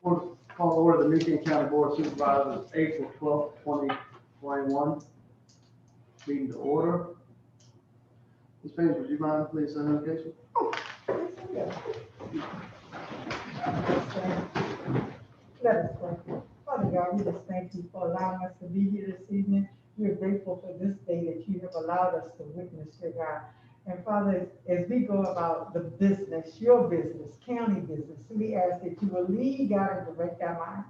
Call to order the Newton County Board of Supervisors, April 12th, 2021. Meeting to order. Ms. Payne, would you mind please send notification? Let us pray. Father God, we just thank you for allowing us to be here this evening. We're grateful for this day that you have allowed us to witness, dear God. And Father, as we go about the business, your business, county business, we ask that you will lead, God, and direct our minds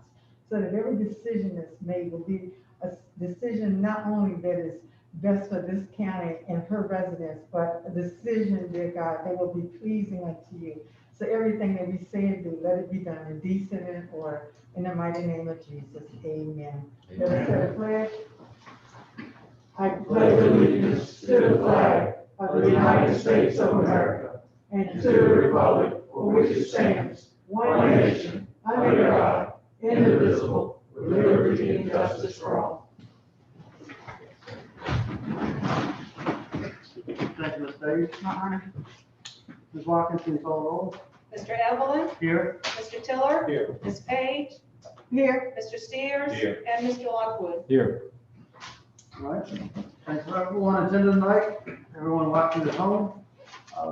so that every decision that's made will be a decision not only that is best for this county and her residents, but a decision, dear God, that will be pleasing unto you. So everything that we say and do, let it be done in decent and order. In the mighty name of Jesus, amen. Let us say the pledge. I pledge allegiance to the flag of the United States of America and to the republic for which it stands, one nation, under God, indivisible, with liberty and justice for all. Thank you, Ms. Davis. My honor. Ms. Watkins, can you call the roll? Mr. Evelyn, Here. Mr. Tiller, Here. Ms. Page, Here. Mr. Steers, Here. and Mr. Lockwood. Here. All right. Thanks for everyone attending tonight, everyone watching at home.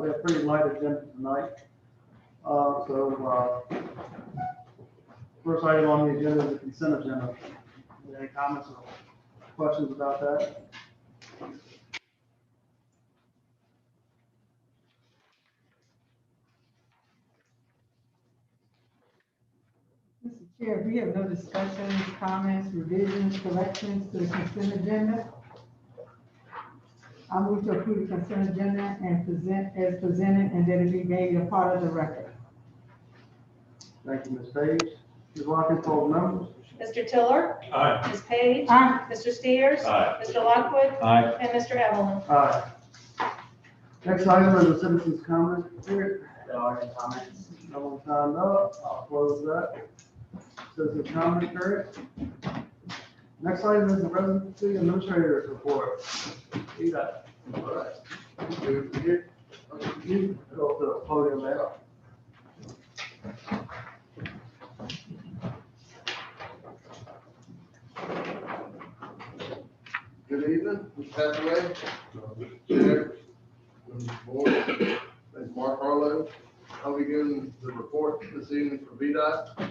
We have a pretty light agenda tonight. First item on the agenda is the consent agenda. Any comments or questions about that? Mr. Chair, we have no discussions, comments, revisions, corrections to the consent agenda. I move to approve the consent agenda and present as presented and that it be made a part of the record. Thank you, Ms. Page. Ms. Watkins, call the numbers. Mr. Tiller, Aye. Ms. Page, Aye. Mr. Steers, Aye. Mr. Lockwood, Aye. and Mr. Evelyn. Aye. Next item is the citizens' comment period. Comments. No one signed up. I'll close that. Citizens' comment period. Next item is the residency administrator's report. See that? All right. You go to the podium there. Good evening, Mr. Hathaway, Chair, members of the board, thanks Mark Harlow. I'll be giving the report this evening for VDOT.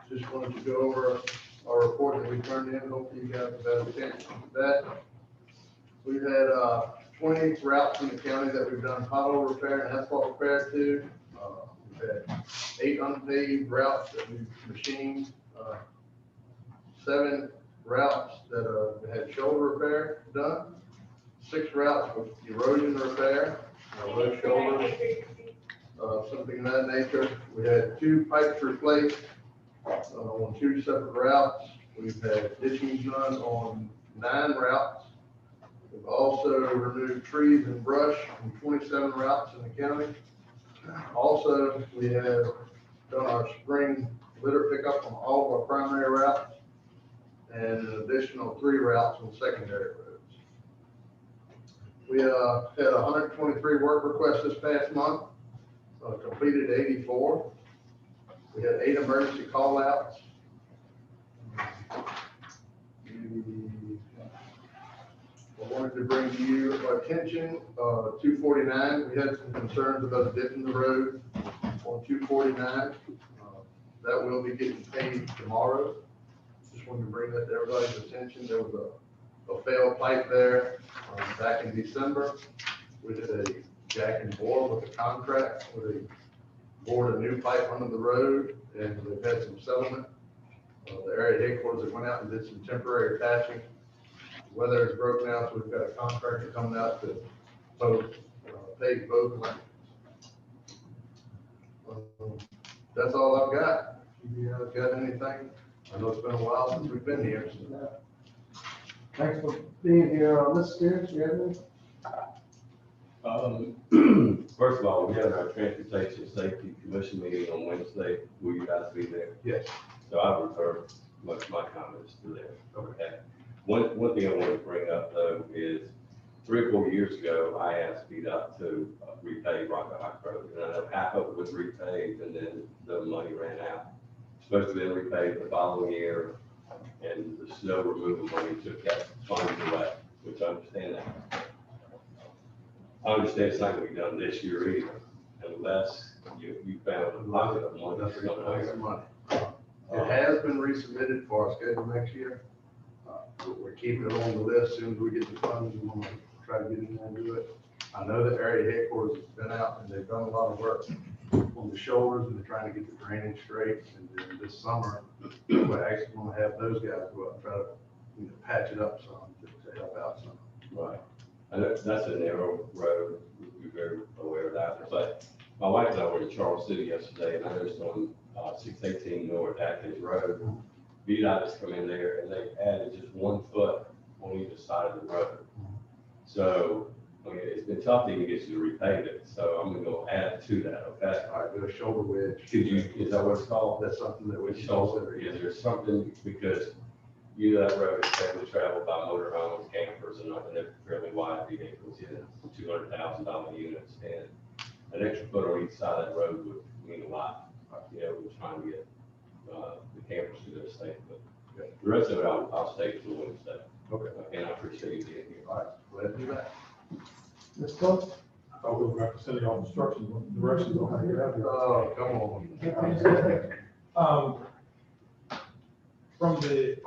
Just wanted to go over our report that we turned in, hopefully you guys have had a chance to look at that. We've had 20 routes in the county that we've done pothole repair and asphalt repair to. We've had 8 unpaved routes that we've machined, 7 routes that had shoulder repair done, 6 routes with erosion repair, low shoulders, something of that nature. We had 2 pipes replaced on 2 separate routes. We've had ditching done on 9 routes. We've also removed trees and brush from 27 routes in the county. Also, we have done our spring litter pickup on all of our primary routes and an additional 3 routes on secondary roads. We had 123 work requests this past month, completed 84. We had 8 emergency call outs. I wanted to bring to you attention, 249, we had some concerns about a dip in the road on 249. That will be getting paid tomorrow. Just wanted to bring that to everybody's attention. There was a failed pipe there back in December. We did a jack and bore with a contract where they bored a new pipe under the road, and we've had some settlement. The area headquarters that went out and did some temporary patching. Weather is broke now, so we've got a contractor coming out to both pave both lanes. That's all I've got. If you got anything? I know it's been a while since we've been here. So. Thanks for being here. Mr. Steers, you have any? First of all, we have our Transportation Safety Commission meeting on Wednesday. Will you guys be there? Yes. So I refer most of my comments to there. Okay. One thing I want to bring up though is 3 or 4 years ago, I asked VDOT to repay Rocket High Road, and I know half of it was repaid, and then the money ran out. Supposed to be repaid the following year, and the snow removal money took that funds away, which I understand that. I understand it's not gonna be done this year either, unless you found a pocket of money That's somewhere. some money. It has been resubmitted for our schedule next year. We're keeping it on the list. As soon as we get the funds, we're gonna try to get in there and do it. I know the area headquarters has been out and they've done a lot of work on the shoulders and they're trying to get the drainage straight. And then this summer, we're actually gonna have those guys go up and try to, patch it up some to help out some. Right. And that's a narrow road, we're very aware of that, but my wife and I were in Charles City yesterday, and I noticed on 618 North Atkins Road, VDOT has come in there and they added just 1 foot on either side of the road. So, I mean, it's been tough to even get you to repave it, so I'm gonna go add to that, okay? All right, with a shoulder wedge. Could you, is that what it's called? That's something that we Which should also, consider. is there something, because that road is heavily traveled by motorhomes, campers, and they're fairly wide vehicles, $200,000 units, and an extra foot on each side of that road would mean a lot. We're trying to get the campers to their state, but the rest of it, I'll stay till Wednesday. Okay. And I appreciate you being here. All right, glad to do that. Ms. Cook? I thought we were going to send y'all instructions, directions on how to get out here. Oh, come on. From the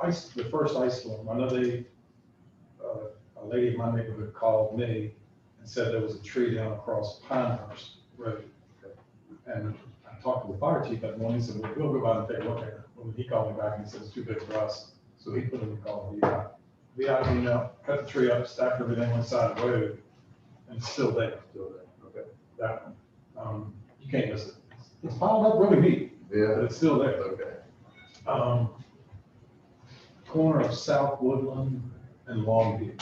first ice storm, I know a lady in my neighborhood called me and said there was a tree down across Pinehurst Road. And I talked to the fire chief that morning, he said, well, we'll go by and take a look at it. When he called me back and he said, it's too big for us. So he put in the call to VDOT. VDOT came out, cut the tree up, stacked everything on the side of the road, and it's still there. Still there, okay. That one. You can't miss it. It's piled up really neat, but Yeah, it's still there. okay. Corner of South Woodland and Longview.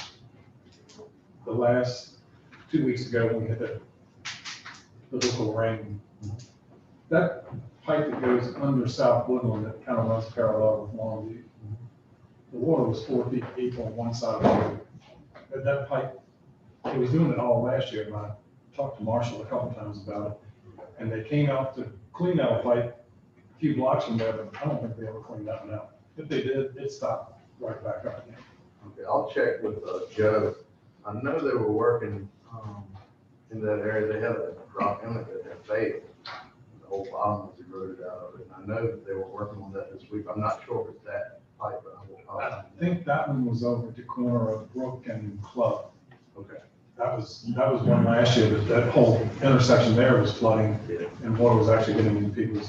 The last 2 weeks ago, when we had the local rain, that pipe that goes under South Woodland that kind of runs parallel with Longview, the water was 4 feet deep on one side of the road. But that pipe, it was doing it all last year, and I talked to Marshall a couple times about it. And they came out to clean out a pipe a few blocks from there, but I don't think they ever cleaned that one out. If they did, it stopped right back up again. Okay, I'll check with Joe. I know they were working in that area. They had a drop inlet that had failed. The whole bottom was eroded out of it. And I know that they were working on that this week. I'm not sure if it's that pipe, but I think that one was over at the corner of Brook and Club. Okay. That was one last year, but that whole intersection there was flooding and water was actually getting into people's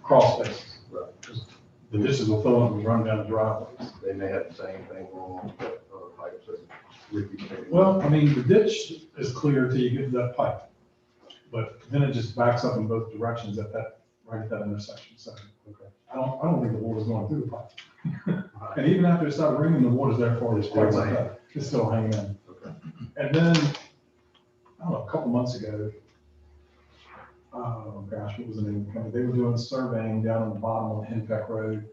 crawl spaces. Right. The dishes will fill up and run down the driveways. They may have the same thing going on with that other pipe, so Ricky. Well, I mean, the ditch is clear till you get to that pipe, but then it just backs up in both directions right at that intersection. So I don't think the water's going through the pipe. And even after it started raining, the water's there for us. It's still hanging in. Okay. And then, I don't know, a couple months ago, oh gosh, what was the name of the company? They were doing surveying down on the bottom on Henpeck Road.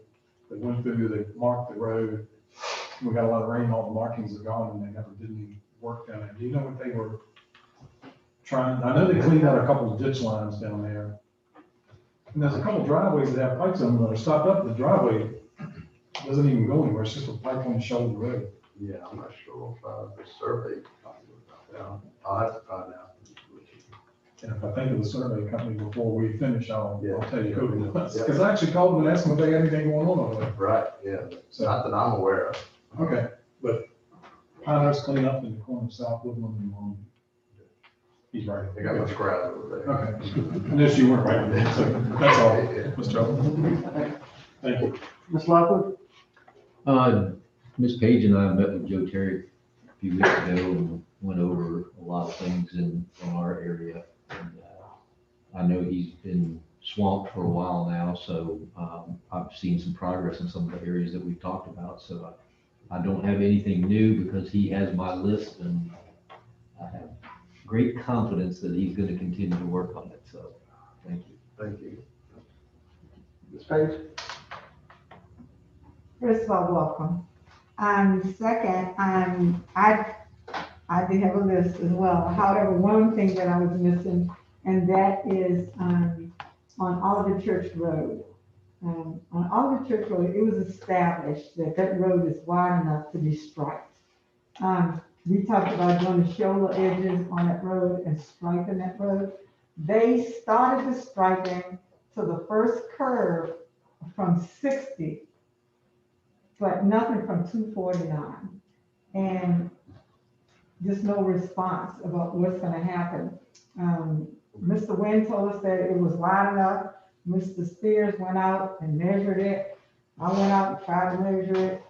They went through, they marked the road. We got a lot of rain, all the markings are gone, and they never did any work down there. Do you know what they were trying? I know they cleaned out a couple of ditch lines down there. And there's a couple of driveways that have pipes on them that are stopped up. The driveway doesn't even go anywhere. It's just a pipe on the shoulder of the road. Yeah, I'm not sure if the survey. I'll have to find out. And if I think of the survey company before we finish, I'll tell you who it was. Yeah. Because I actually called them and asked them if they had anything going on over there. Right, yeah. So, Not that I'm aware of. okay, but Pinehurst cleanup in the corner of South Woodland and Long. He's right. They got my scribe over there. Okay. Unless you weren't right. So that's all, Mr. Chairman. Thank you. Ms. Lockwood? Ms. Page and I met with Joe Terry a few weeks ago and went over a lot of things in our area. And, I know he's been swamped for a while now, so I've seen some progress in some of the areas that we've talked about. So I don't have anything new because he has my list, and I have great confidence that he's going to continue to work on it. So thank you. Thank you. Ms. Page? First of all, welcome. Second, I I did have a list as well. However, one thing that I was missing, and that is, on Oliver Church Road. On Oliver Church Road, it was established that that road is wide enough to be striped. We talked about doing the shoulder edges on that road and striping that road. They started the striping to the first curve from 60, but nothing from 249. And just no response about what's gonna happen. Mr. Wynn told us that it was wide enough. Mr. Spears went out and measured it. I went out and tried to measure it.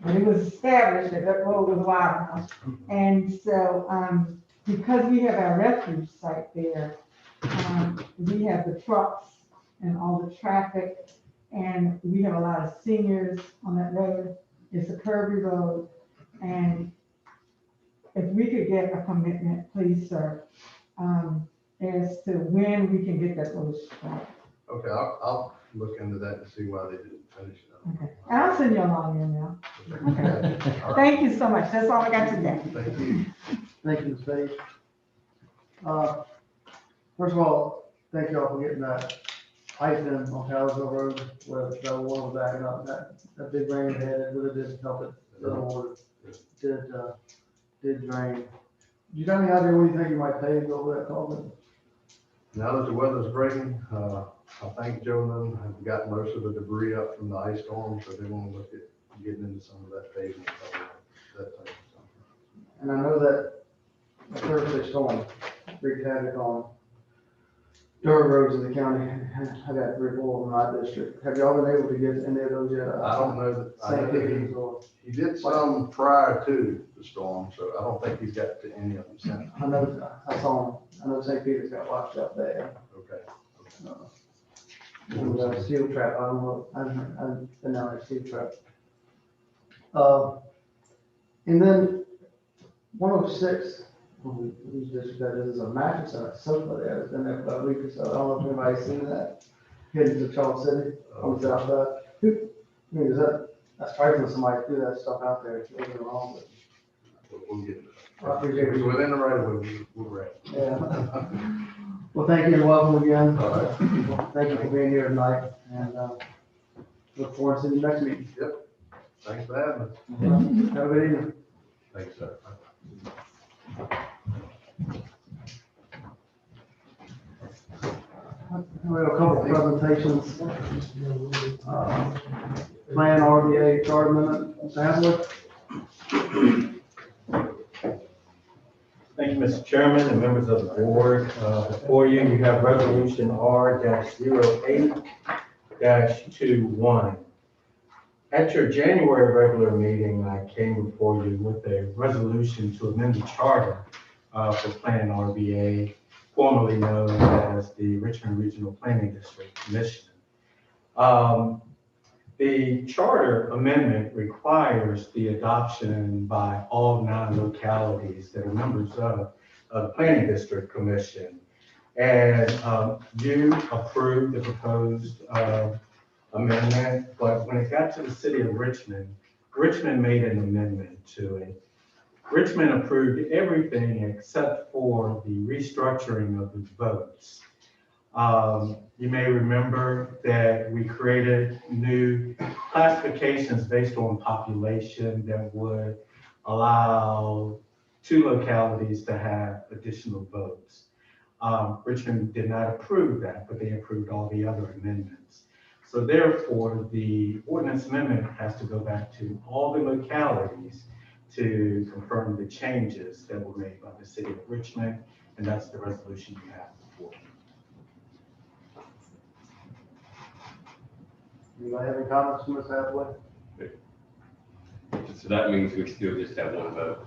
But it was established that that road was wide enough. And so, because we have our refuge site there, we have the trucks and all the traffic, and we have a lot of seniors on that road. It's a curvy road, and if we could get a commitment, please, sir, as to when we can get that road striped. Okay, I'll look into that and see why they didn't finish it up. Okay, and I'll send you a long email. Okay. All right. Thank you so much. That's all I got today. Thank you. Thank you, Ms. Page. First of all, thank y'all for getting that ice in on Townsville Road where the water was backing up. That big rain had, it really did help it. The water did drain. Do you got any idea what you think you might pave over that culvert? Now that the weather's breaking, I think Joe and them have got most of the debris up from the ice storm, so they want to look at getting into some of that pavement, that type of stuff. And I know that the Thursday storm wreaked havoc on dirt roads in the county. I got 3 or 4 in my district. Have y'all been able to get any of those yet? I don't know that, I St. know Peter's or, that he did some prior to the storm, so I don't think he's got to any of them since. I know, I saw them. I know St. Peter's got washed out there. Okay. It was a steel trap. I don't know. I've been down there, steel trap. And then 106, whose district that is a mattress and a sofa there. It's been there for about a week or so. I don't know if anybody's seen that. Heading to Charles City on the south side. I mean, that's frightening somebody to do that stuff out there. It's really wrong, but We'll get it. I appreciate If it's it. within the right of way, we'll grab it. Yeah. Well, thank you and welcome again. All right. Thank you for being here tonight and look forward to seeing you next meeting. Thanks for having us. Have a good evening. Thanks, sir. We have a couple of presentations. Plan RBA chart amendment, Mr. Hathaway. Thank you, Mr. Chairman and members of the board. Before you, you have resolution R-08-21. At your January regular meeting, I came before you with a resolution to amend the charter for Plan RBA, formerly known as the Richmond Regional Planning District Commission. The charter amendment requires the adoption by all 9 localities that are members of the Planning District Commission. And you approved the proposed amendment, but when it got to the city of Richmond, Richmond made an amendment to it. Richmond approved everything except for the restructuring of the votes. You may remember that we created new classifications based on population that would allow 2 localities to have additional votes. Richmond did not approve that, but they approved all the other amendments. So therefore, the ordinance amendment has to go back to all the localities to confirm the changes that were made by the city of Richmond, and that's the resolution you have before you. Anybody have any comments from Mr. Hathaway? So that means we still just have 1 vote.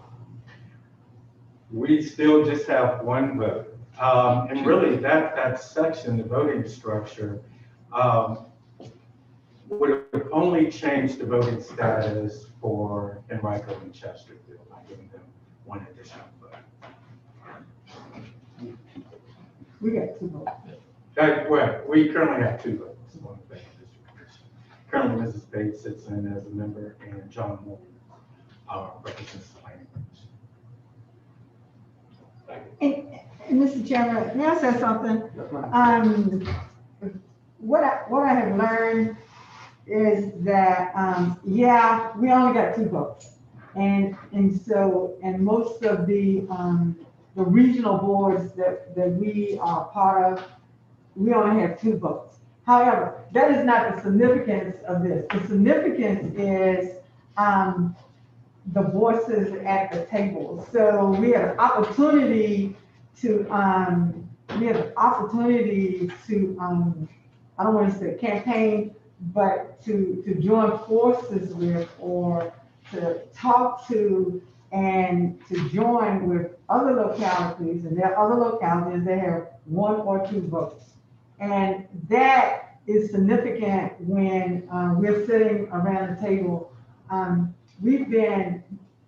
We still just have 1 vote. And really that section, the voting structure, would have only changed the voting status for Henrico and Chesterfield by giving them 1 additional vote. We got 2 votes. Well, we currently have 2 votes on the Planning District Commission. Currently, Mrs. Bates sits in as a member, and John Moore represents the Planning Commission. And Mr. Chairman, may I say something? Yes, ma'am. What I have learned is that, yeah, we only got 2 votes. And most of the regional boards that we are part of, we only have 2 votes. However, that is not the significance of this. The significance is, the voices at the table. So we have an opportunity to, I don't want to say campaign, but to join forces with, or to talk to, and to join with other localities, and there are other localities that have 1 or 2 votes. And that is significant when we're sitting around the table.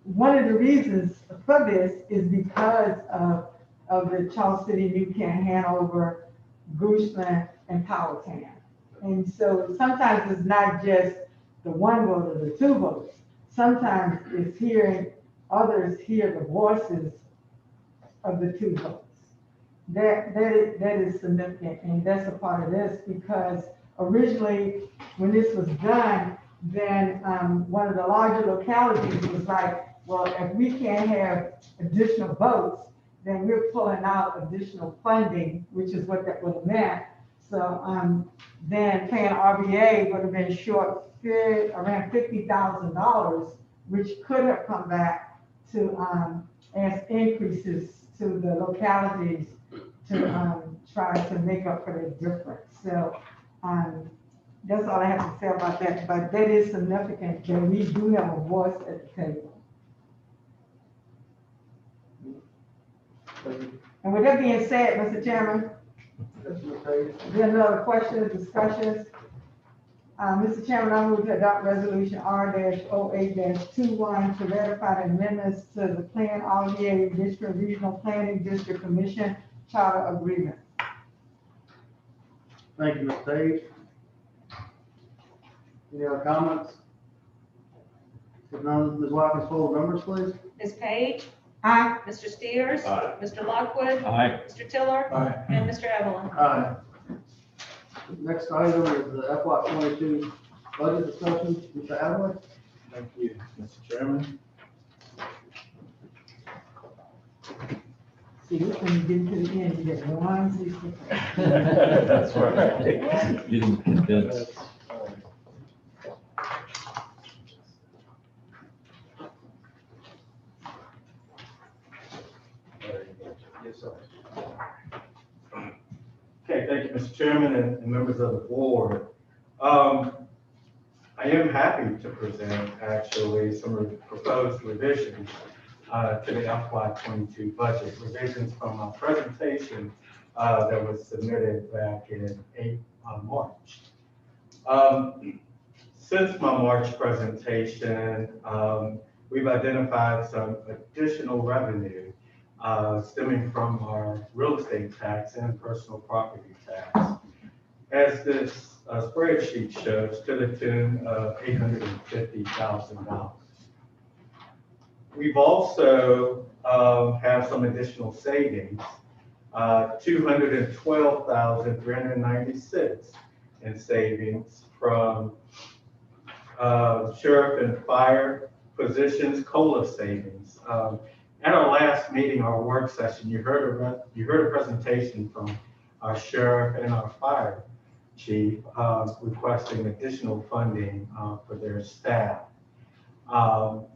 One of the reasons for this is because of the Charles City, New Kent, Hanover, Goochland, and Powhatan. And so sometimes it's not just the 1 vote or the 2 votes. Sometimes it's hearing others hear the voices of the 2 votes. That is significant, and that's a part of this, because originally, when this was done, then one of the larger localities was like, well, if we can't have additional votes, then we're pulling out additional funding, which is what that would have meant. So then paying RBA would have been short around $50,000, which could have come back to as increases to the localities to try to make up for the difference. So that's all I have to say about that. But that is significant that we do have a voice at the table. And with that being said, Mr. Chairman, Yes, Ms. Page. is there another question or discussions? Mr. Chairman, I move to adopt resolution R-08-21 to ratify the amendments to the Plan RVA District Regional Planning District Commission Charter Agreement. Thank you, Ms. Page. Any other comments? If none, Ms. Watkins, poll the numbers, please. Ms. Page, Aye. Mr. Steers, Aye. Mr. Lockwood, Aye. Mr. Tiller, Aye. and Mr. Evelyn. Aye. Next item is the FY 22 budget discussion. Mr. Adler? Thank you, Mr. Chairman. See, this when you get to the end, you get 1, 2, 3. That's right. Getting condensed. Okay, thank you, Mr. Chairman and members of the board. I am happy to present actually some of the proposed revisions to the FY 22 budget, revisions from our presentation that was submitted back in March. Since my March presentation, we've identified some additional revenue stemming from our real estate tax and personal property tax. As this spreadsheet shows, to the tune of $850,000. We've also have some additional savings, $212,396 in savings from sheriff and fire positions, COLA savings. At our last meeting, our work session, you heard a presentation from our sheriff and our fire chief requesting additional funding for their staff.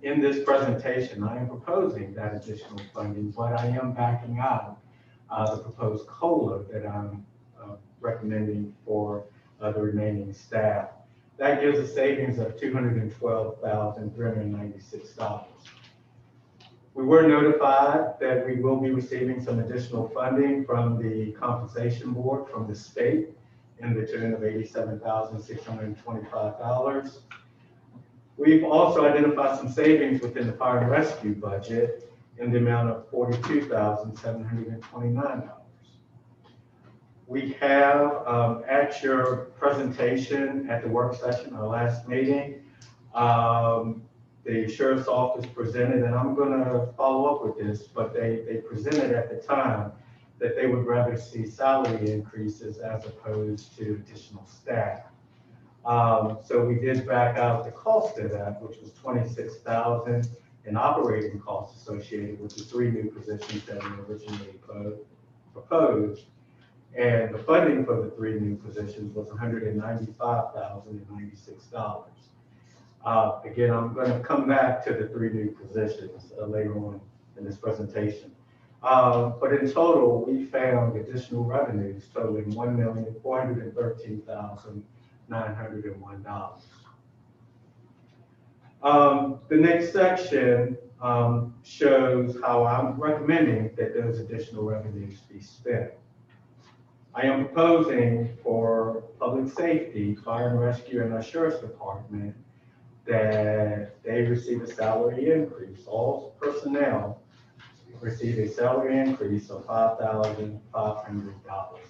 In this presentation, I am proposing that additional funding, but I am backing out the proposed COLA that I'm recommending for the remaining staff. That gives a savings of $212,396. We were notified that we will be receiving some additional funding from the compensation board from the state in the tune of $87,625. We've also identified some savings within the fire and rescue budget in the amount of $42,729. We have at your presentation at the work session, our last meeting, the the sheriff's office presented, and I'm gonna follow up with this, but they presented at the time that they would rather see salary increases as opposed to additional staff. So we did back out the cost of that, which was $26,000 in operating costs associated with the 3 new positions that we originally proposed. And the funding for the 3 new positions was $195,096. Again, I'm going to come back to the 3 new positions later on in this presentation. But in total, we found additional revenues totaling $1,413,901. The next section shows how I'm recommending that those additional revenues be spent. I am proposing for public safety, fire and rescue, and our sheriff's department that they receive a salary increase. All personnel receive a salary increase of $5,500.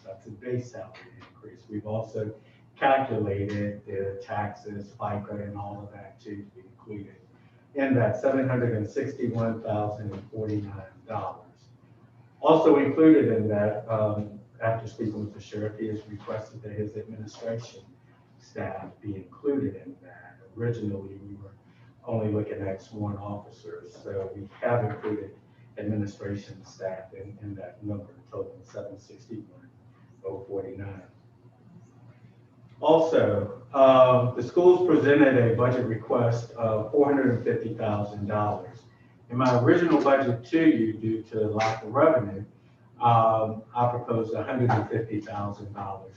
That's a base salary increase. We've also calculated the taxes, FICA, and all of that to be included in that $761,049. Also included in that, after speaking with the sheriff, he has requested that his administration staff be included in that. Originally, we were only looking at sworn officers, so we have included administration staff in that number, totaling $761,049. Also, the schools presented a budget request of $450,000. In my original budget to you, due to lack of revenue, I proposed $150,000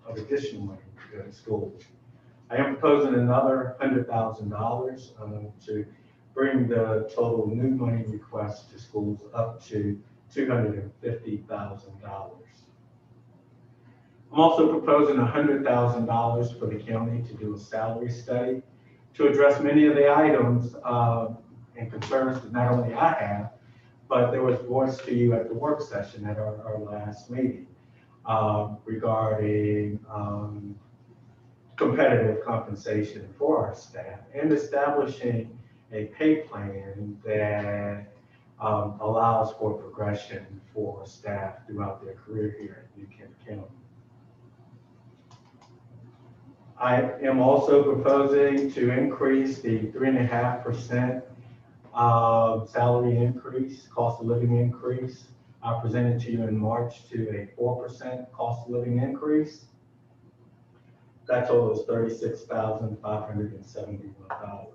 of additional money to the schools. I am proposing another $100,000 to bring the total new money request to schools up to $250,000. I'm also proposing $100,000 for the county to do a salary study to address many of the items and concerns that not only I have, but there was voice to you at the work session at our last meeting regarding competitive compensation for our staff and establishing a pay plan that allows for progression for staff throughout their career here at New Kent County. I am also proposing to increase the 3.5% salary increase, cost of living increase. I presented to you in March to a 4% cost of living increase. That totals $36,571.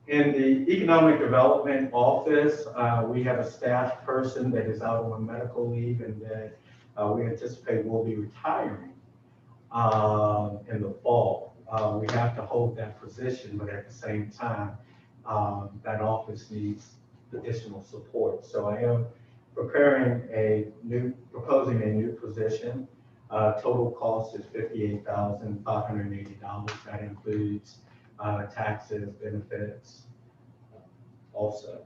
In the economic development office, we have a staff person that is out on medical leave and that we anticipate will be retiring in the fall. We have to hold that position, but at the same time, that office needs additional support. So I am proposing a new position. Total cost is $58,580. That includes taxes, benefits, also.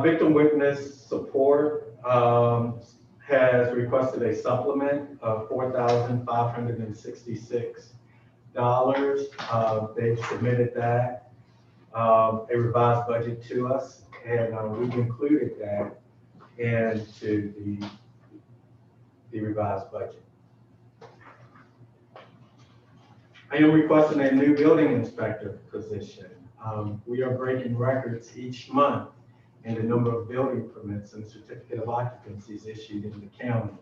Victim witness support has requested a supplement of $4,566. They've submitted that, a revised budget to us, and we've included that into the revised budget. I am requesting a new building inspector position. We are breaking records each month in the number of building permits and certificate of occupancies issued in the county.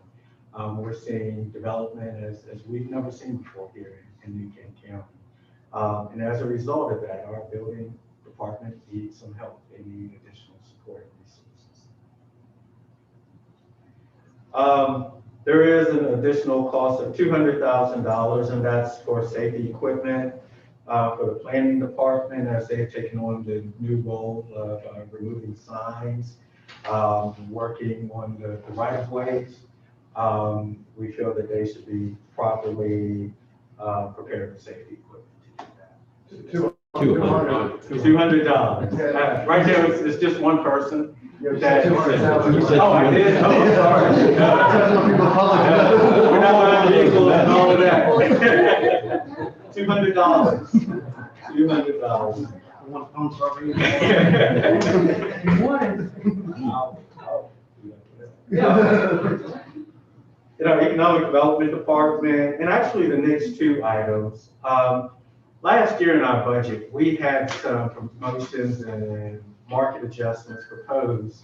We're seeing development as we've never seen before here in New Kent County. And as a result of that, our building department needs some help. They need additional support and resources. There is an additional cost of $200,000, and that's for safety equipment for the planning department as they've taken on the new role of removing signs, working on the right-of-ways. We feel that they should be properly prepared for safety equipment to do that. $200. Right there, it's just one person. Oh, I did? Oh, I'm sorry. We're not buying vehicles and all of that. $200. $200. I'm sorry. You wanted. Economic Development Department, and actually the next two items. Last year in our budget, we had some promotions and market adjustments proposed.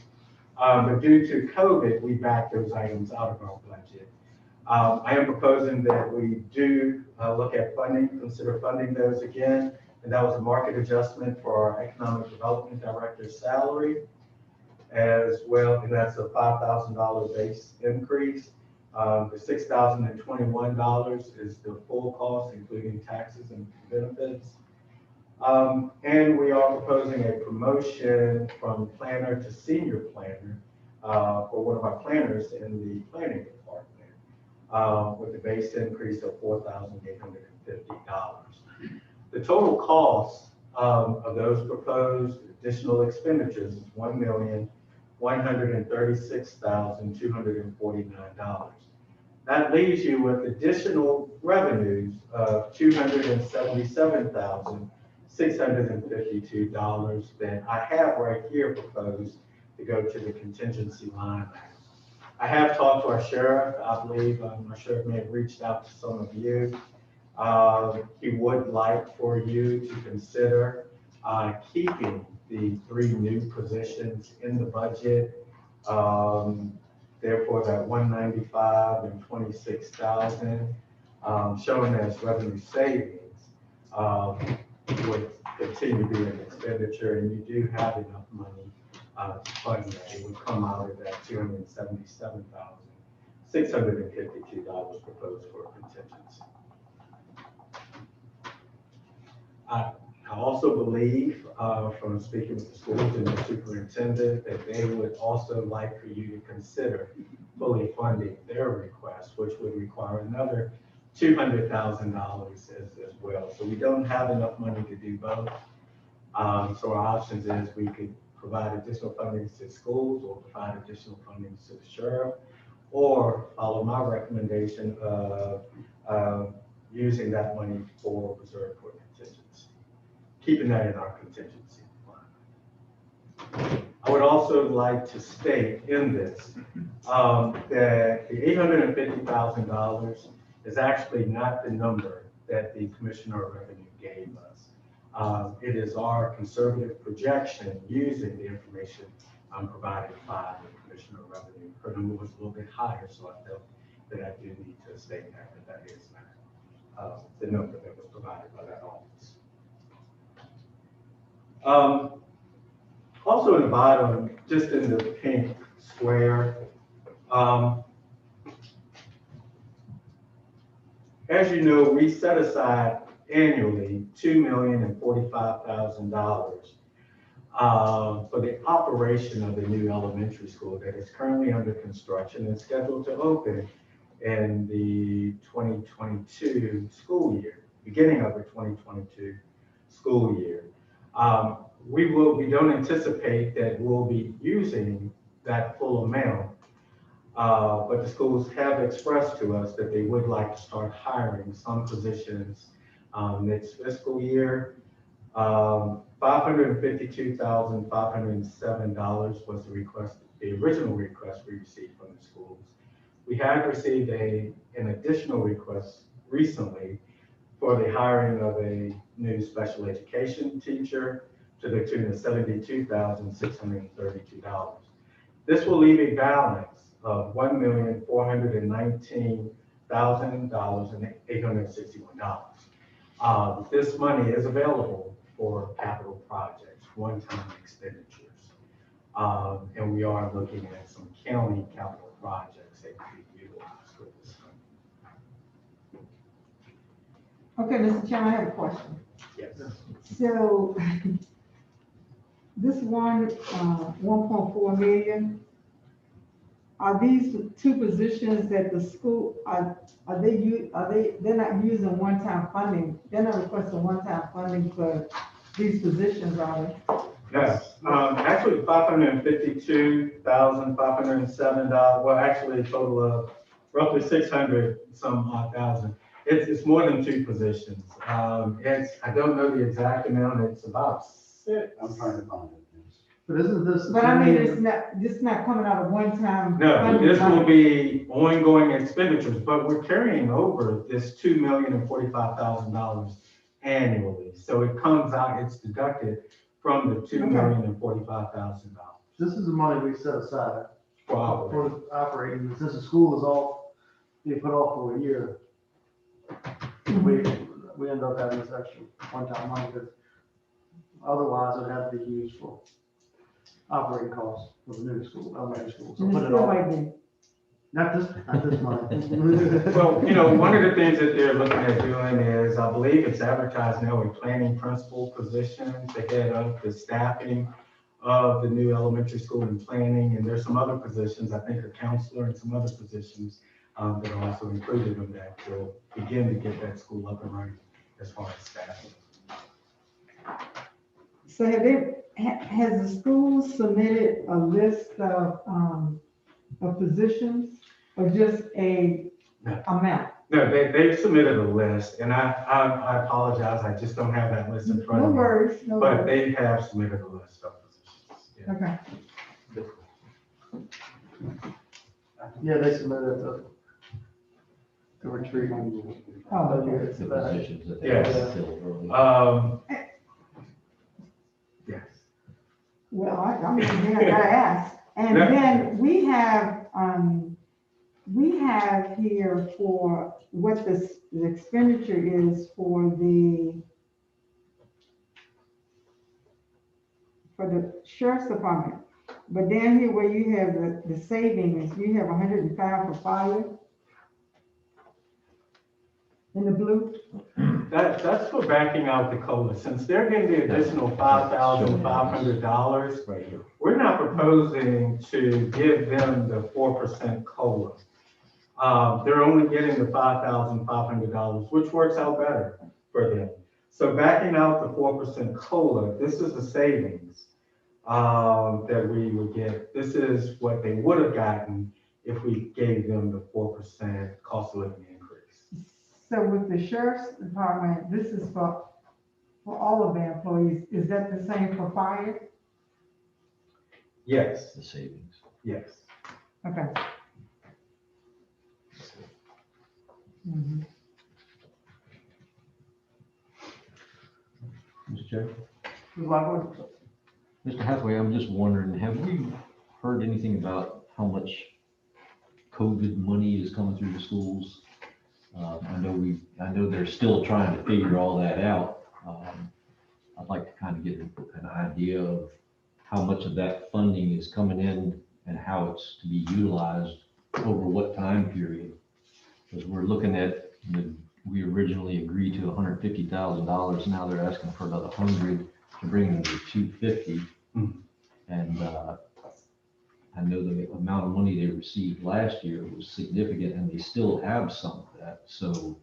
But due to COVID, we backed those items out of our budget. I am proposing that we do look at funding, consider funding those again. And that was a market adjustment for our Economic Development Director's salary as well. And that's a $5,000 base increase. The $6,021 is the full cost, including taxes and benefits. And we are proposing a promotion from planner to senior planner for one of our planners in the planning department with a base increase of $4,850. The total cost of those proposed additional expenditures is $1,136,249. That leaves you with additional revenues of $277,652 that I have right here proposed to go to the contingency line. I have talked to our sheriff. I believe our sheriff may have reached out to some of you. He would like for you to consider keeping the 3 new positions in the budget. Therefore, that $195 and $26,000 showing as revenue savings would continue to be an expenditure, and you do have enough money to fund that. It would come out of that $277,652 proposed for contingency. I also believe from speaking with the schools and the superintendent that they would also like for you to consider fully funding their request, which would require another $200,000 as well. So we don't have enough money to do both. So our options is we could provide additional funding to schools or provide additional funding to the sheriff, or follow my recommendation of using that money for reserve for contingency, keeping that in our contingency line. I would also like to state in this that the $850,000 is actually not the number that the Commissioner of Revenue gave us. It is our conservative projection using the information provided by the Commissioner of Revenue. Her number was a little bit higher, so I felt that I do need to state that is not the number that was provided by that office. Also in the bottom, just in the pink square, as you know, we set aside annually $2,045,000 for the operation of the new elementary school that is currently under construction and scheduled to open in the 2022 school year, beginning of the 2022 school year. We don't anticipate that we'll be using that full amount, but the schools have expressed to us that they would like to start hiring some positions next fiscal year. $552,507 was the request, the original request we received from the schools. We have received an additional request recently for the hiring of a new special education teacher to the tune of $72,632. This will leave a balance of $1,419,861. This money is available for capital projects, one-time expenditures. And we are looking at some county capital projects that could be utilized for this money. Okay, Mr. Chairman, I have a question. Yes. So this one, 1.4 million, are these the 2 positions that the school, they're not using one-time funding? They're not requesting one-time funding for these positions, are they? Yes, actually $552,507, well, actually a total of roughly 600 some odd thousand It's more than 2 positions. I don't know the exact amount, it's about 6. I'm trying to find it. But isn't this? But I mean, it's not coming out of one time. No, funding, this will right? be ongoing expenditures, but we're carrying over this $2,045,000 annually. So it comes out, it's deducted from the $2,045,000 This is the money we set aside for operating. for operating, since the school is off, being put off for a year. We end up having this extra one-time money, because otherwise it'd have to be used for operating costs for the new school, elementary school. So And put it's it still all, like that. not this money. Well, one of the things that they're looking at doing is, I believe it's advertised now, a planning principal position to head up the staffing of the new elementary school in planning, and there's some other positions, I think a counselor and some other positions that are also included in that to begin to get that school up and running as far as staffing. So has the school submitted a list of positions or just a No. amount? No, they've submitted a list, and I apologize, I just don't have that list in front No of me. worries, no But worries. they have submitted a list of positions. Yeah. Okay. Yeah, they submitted the retreat. Oh, okay. The positions that they Yes. filled early. Yes. Well, I mean, then I gotta ask. And Yeah. then we have here for what the expenditure is for the sheriff's department. But then here where you have the savings, you have 105 for fire in the blue. That's for backing out the COLA. Since they're getting the additional $5,500, Right here. we're not proposing to give them the 4% COLA. They're only getting the $5,500, which works out better for them. So backing out the 4% COLA, this is the savings that we would get. This is what they would have gotten if we gave them the 4% cost of living increase. So with the sheriff's department, this is for all of the employees. Is that the same for fire? Yes, The savings. yes. Okay. Mhm. Mr. Chair? Like, Mr. Hathaway, I'm just wondering, have we heard anything about how much COVID money is coming through the schools? I know they're still trying to figure all that out. I'd like to kind of get an idea of how much of that funding is coming in and how it's to be utilized over what time period. Because we're looking at, we originally agreed to $150,000, now they're asking for another 100 to bring them to 250. And I know the amount of money they received last year was significant, and they still have some of that. So,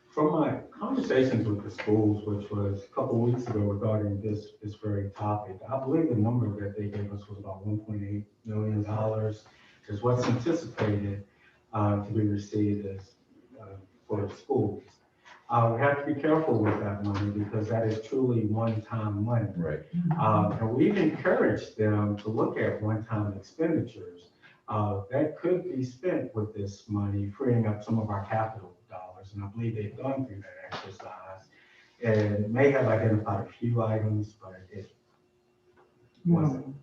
From my conversations with the schools, which was a couple of weeks ago regarding this very topic, I believe the number that they gave us was about $1.8 million is what's anticipated to be received as for the schools. We have to be careful with that money because that is truly one-time money. right. And we've encouraged them to look at one-time expenditures that could be spent with this money, freeing up some of our capital dollars. And I believe they've gone through that exercise and may have identified a few items, but it wasn't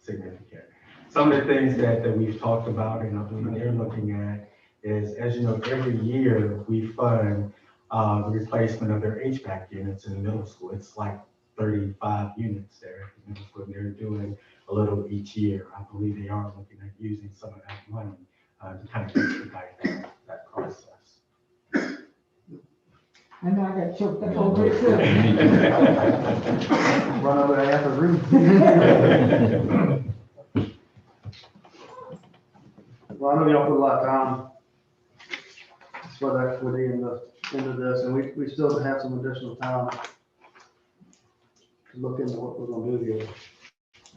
significant. Some of the things that we've talked about and I believe they're looking at is, as you know, every year we fund the replacement of their HVAC units in the middle school. It's like 35 units there at the middle school, and they're doing a little each year. I believe they are looking at using some of that money to kind of expedite that process. I know I got choked up over it too. run over half the room. Well, I know y'all put a lot of time for the equity into this, and we still have some additional time to look into what we're gonna do here.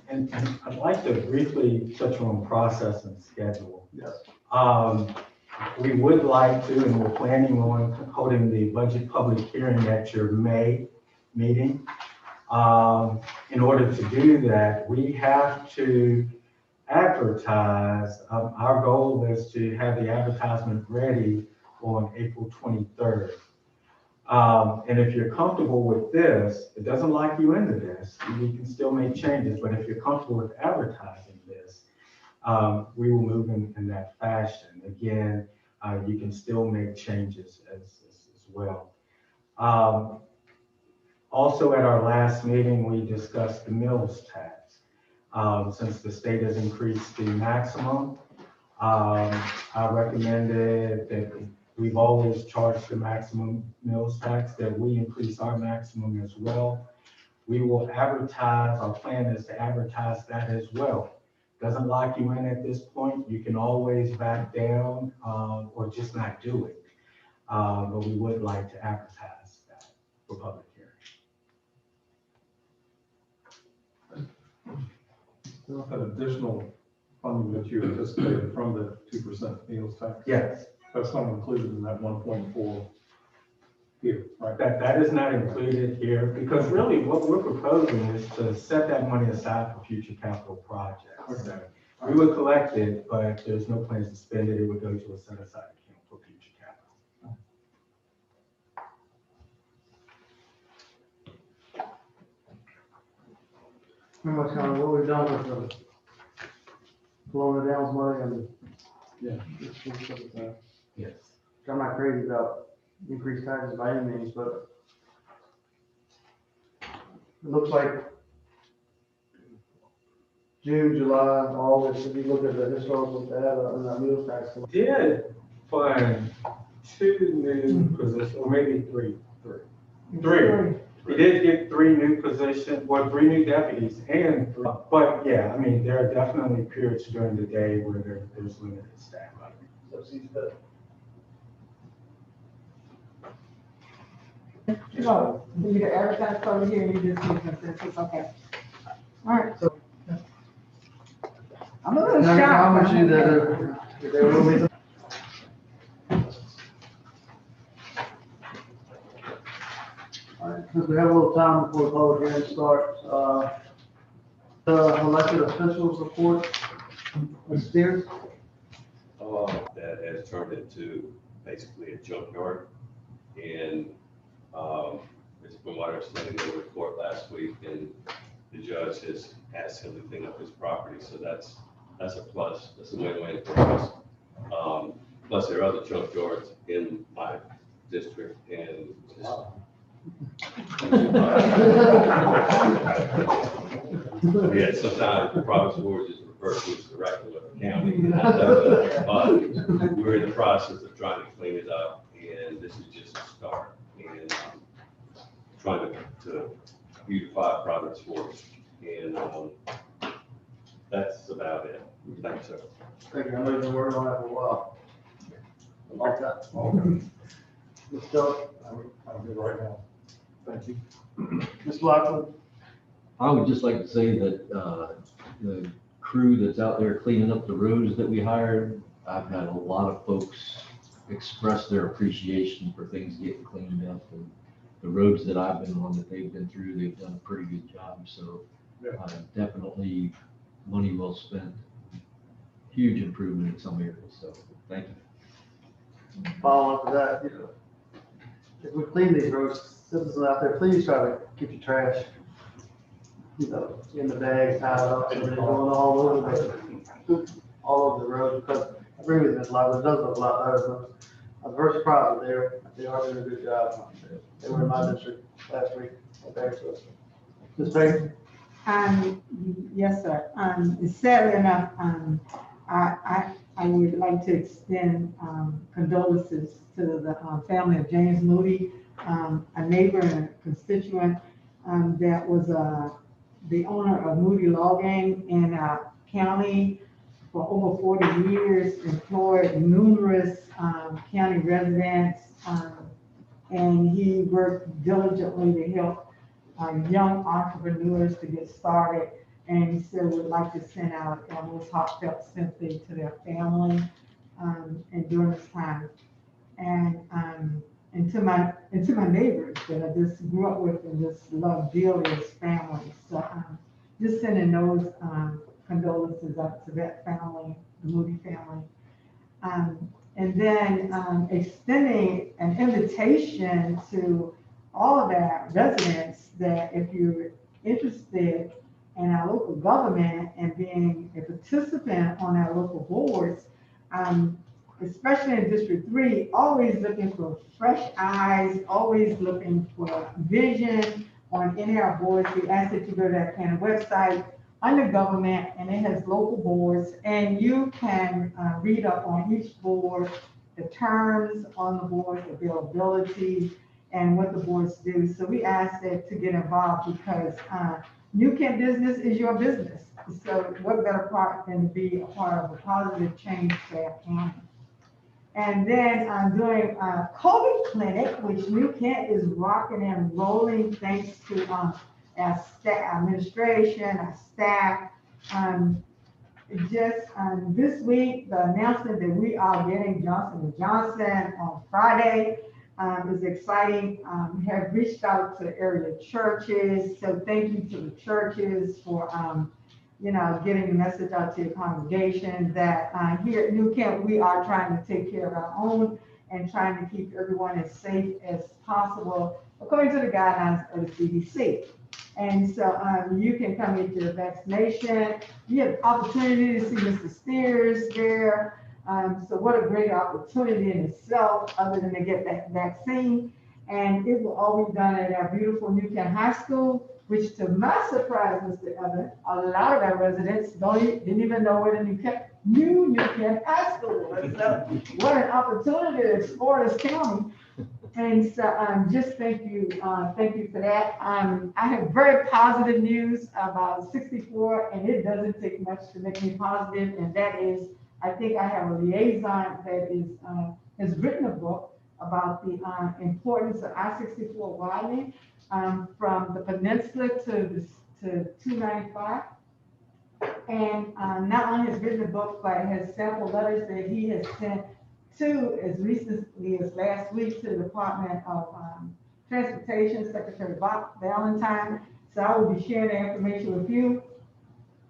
And I'd like to briefly touch on process and schedule. Yes. We would like to, and we're planning on holding the budget public hearing at your May meeting. In order to do that, we have to advertise. Our goal is to have the advertisement ready on April 23rd. And if you're comfortable with this, it doesn't lock you into this. You can still make changes, but if you're comfortable with advertising this, we will move in that fashion. Again, you can still make changes as well. Also, at our last meeting, we discussed the mills tax. Since the state has increased the maximum, I recommended that we've always charged the maximum mills tax, that we increase our maximum as well. We will advertise, our plan is to advertise that as well. Doesn't lock you in at this point. You can always back down or just not do it. But we would like to advertise that for public hearing. That additional funding that you anticipated from the 2% meals tax? Yes. That's not included in that 1.4 here, right? That is not included here, because really what we're proposing is to set that money aside for future capital projects. Okay. We would collect it, but there's no plans to spend it. It would go to a set aside account for future capital. Pretty much kind of what we've done with the blowing it down money and. Yeah. Yes. I'm not crazy about increased taxes by any means, but it looks like June, July, August, if you look at the historical data and the meals tax. Did fund 2 new positions, or maybe three. We did get 3 new positions, or 3 new deputies, and but yeah, I mean, there are definitely periods during the day where there's limited staff. No, you need to advertise over here, and you just need consensus, okay. All right. I'm a little And I shocked. promise you that there will be. All right, since we have a little time before the public hearing starts, the elected officials report, Ms. Spears? That has turned into basically a junkyard. And it's from what I was saying in the report last week, and the judge has asked him to clean up his property. So that's a plus. That's a win-win for us. Plus there are other junkyards in my district, and yeah, sometimes the province board just refers to it directly with the county. But we're in the process of trying to clean it up, and this is just a start. And trying to beautify province boards. And that's about it. Thanks, sir. Thank you, I know you've been working on that for a while. A long time. Ms. Stokes? I'm good right now. Thank you. Ms. Lockwood? I would just like to say that the crew that's out there cleaning up the roads that we hired, I've had a lot of folks express their appreciation for things getting cleaned up. And the roads that I've been on that they've been through, they've done a pretty good job. So definitely money well spent. Huge improvement in some areas. So thank you. Follow up to that, you know, if we clean these roads, citizens out there, please try to keep your trash, you know, in the bags, tied up, and they're going all over the road, because I agree with Ms. Lockwood, it does look a lot better, but I'm very surprised that they are doing a good job. They were in my district last week, okay, so. Ms. Payne? Yes, sir. Sadly enough, I would like to extend condolences to the family of James Moody, a neighbor and a constituent that was the owner of Moody Logging in our county for over 40 years, employed numerous county residents, and he worked diligently to help young entrepreneurs to get started. And he said would like to send out our most heartfelt sympathy to their family. and during this time. And to my neighbors that I just grew up with and just love dearly as family. So just sending those condolences up to that family, the Moody family. And then extending an invitation to all of our residents that if you're interested in our local government and being a participant on our local boards, especially in District 3, always looking for fresh eyes, always looking for vision on any of our boards. We ask that you go to that kind of website under government, and it has local boards, and you can read up on each board, the terms on the board, availability, and what the boards do. So we ask that to get involved because New Kent business is your business. So what better part than to be a part of a positive change for our county. And then I'm doing a COVID clinic, which New Kent is rocking and rolling thanks to our staff, administration, our staff. This week, the announcement that we are getting Johnson & Johnson on Friday is exciting. Have reached out to area churches, so thank you to the churches for getting the message out to your congregation that here at New Kent, we are trying to take care of our own and trying to keep everyone as safe as possible according to the guidelines of the CDC. And so you can come get your vaccination. You have the opportunity to see Mr. Steers there. So what a great opportunity in itself, other than to get that vaccine. And it will all be done at our beautiful New Kent High School, which to my surprise, Mr. Evans, a lot of our residents didn't even know where the New Kent High School was. So what an opportunity to explore this county. And so just thank you for that. I have very positive news about 64, and it doesn't take much to make me positive, and that is, I think I have a liaison that has written a book about the importance of I-64 widening from the peninsula to 295. And not only has written a book, but has several letters that he has sent to, as recently as last week, to the Department of Transportation, Secretary Valentine. So I will be sharing that information with you,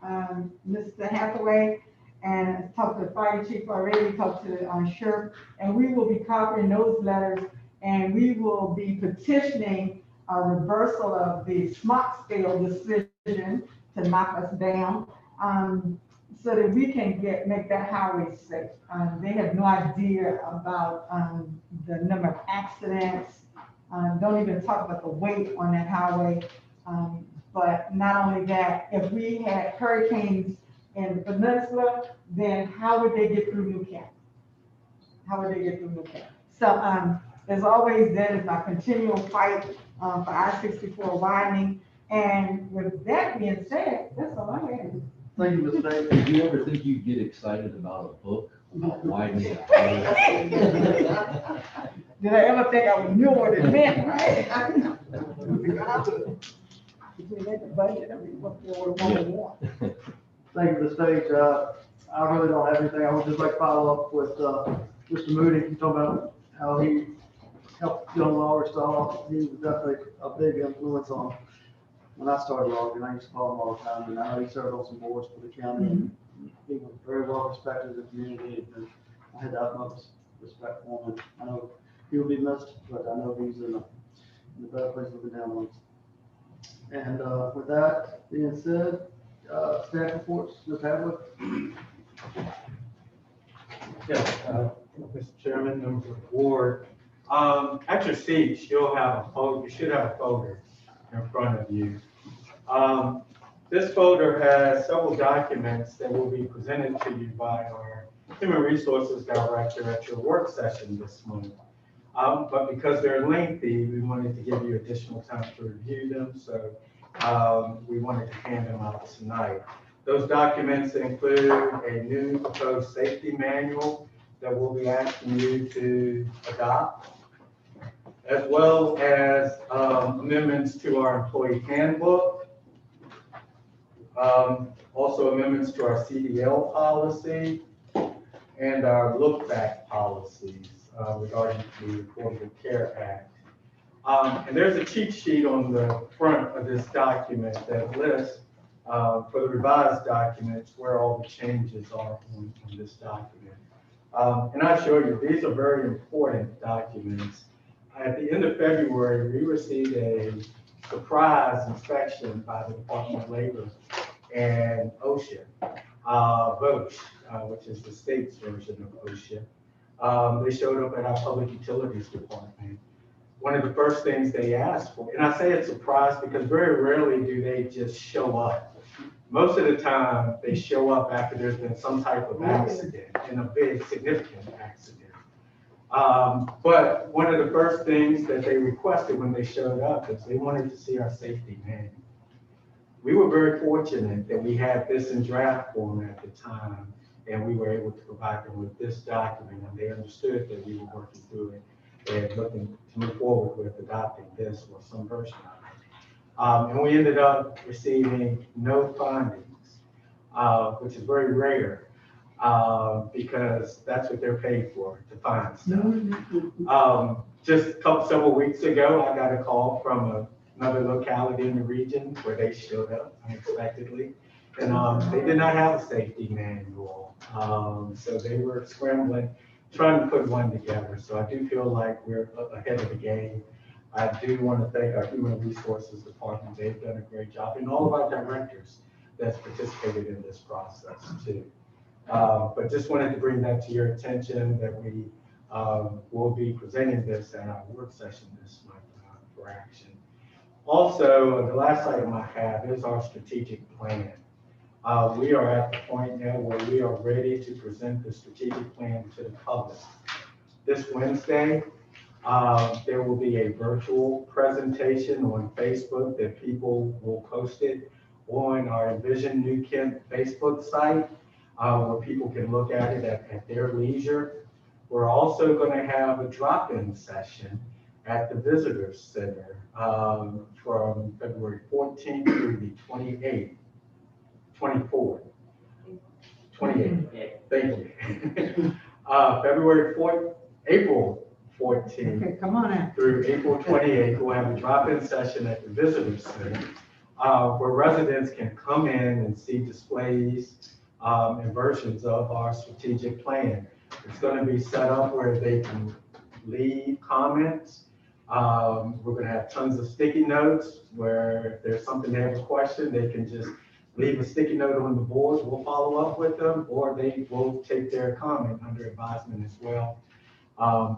Mr. Hathaway, and talked to the fire chief already, talked to Sheriff, and we will be copying those letters, and we will be petitioning a reversal of the smart scale decision to knock us down, so that we can make that highway safe. They have no idea about the number of accidents. Don't even talk about the weight on that highway. But not only that, if we had hurricanes in the peninsula, then how would they get through New Kent? How would they get through New Kent? So as always, that is our continual fight for I-64 widening. And with that being said, that's all I have. Thank you, Ms. Davis. Did you ever think you'd get excited about a book about widening? Did I ever think I would know what it meant, right? Between that and budget, I mean, what more do we want? Thank you, Ms. Davis. I really don't have anything. I would just like to follow up with Mr. Moody. You talking about how he helped young lawyers start. He was definitely a big influence on when I started logging. I used to follow him all the time, and I know he served on some boards for the county. Mm-hmm. He was very well respected in the community, and I had the utmost respect for him. And I know he will be missed, but I know he's in a better place looking down on us. And with that being said, staff reports, Ms. Hadley. Yes, Mr. Chairman, members of the board. At your seats, you'll have a folder. You should have a folder in front of you. This folder has several documents that will be presented to you by our Human Resources Director at your work session this month. But because they're lengthy, we wanted to give you additional time to review them. So we wanted to hand them out tonight. Those documents include a new proposed safety manual that we'll be asking you to adopt, as well as amendments to our employee handbook, also amendments to our CDL policy, and our look-back policies regarding the Affordable Care Act. And there's a cheat sheet on the front of this document that lists, for the revised documents, where all the changes are on this document. And I assure you, these are very important documents. At the end of February, we received a surprise inspection by the Department of Labor and OSHA, which is the state's version of OSHA. They showed up at our Public Utilities Department. One of the first things they asked for, and I say it's a surprise because very rarely do they just show up. Most of the time, they show up after there's been some type of accident, and a big significant accident. But one of the first things that they requested when they showed up is they wanted to see our safety manual. We were very fortunate that we had this in draft form at the time, and we were able to provide them with this document, and they understood that we were working through it and looking to move forward with adopting this or some version of it. And we ended up receiving no findings, which is very rare, because that's what they're paid for, to find stuff. Just several weeks ago, I got a call from another locality in the region where they showed up unexpectedly, and they did not have a safety manual. So they were scrambling, trying to put one together. So I do feel like we're ahead of the game. I do want to thank our Human Resources Department. They've done a great job, and all of our directors that's participated in this process too. But just wanted to bring that to your attention that we will be presenting this at our work session this month for action. Also, the last item I have is our strategic plan. We are at the point now where we are ready to present the strategic plan to the public. This Wednesday, there will be a virtual presentation on Facebook that people will post it on our Envision New Kent Facebook site, where people can look at it at their leisure. We're also going to have a drop-in session at the Visitor Center from February 14th through the 28th. 24th. 28th. Thank you. April 14th. Okay, come on in. Through April 28th, we'll have a drop-in session at the Visitor Center, where residents can come in and see displays and versions of our strategic plan. It's going to be set up where they can leave comments. We're going to have tons of sticky notes where if there's something they have a question, they can just leave a sticky note on the board. We'll follow up with them, or they will take their comment under advisement as well.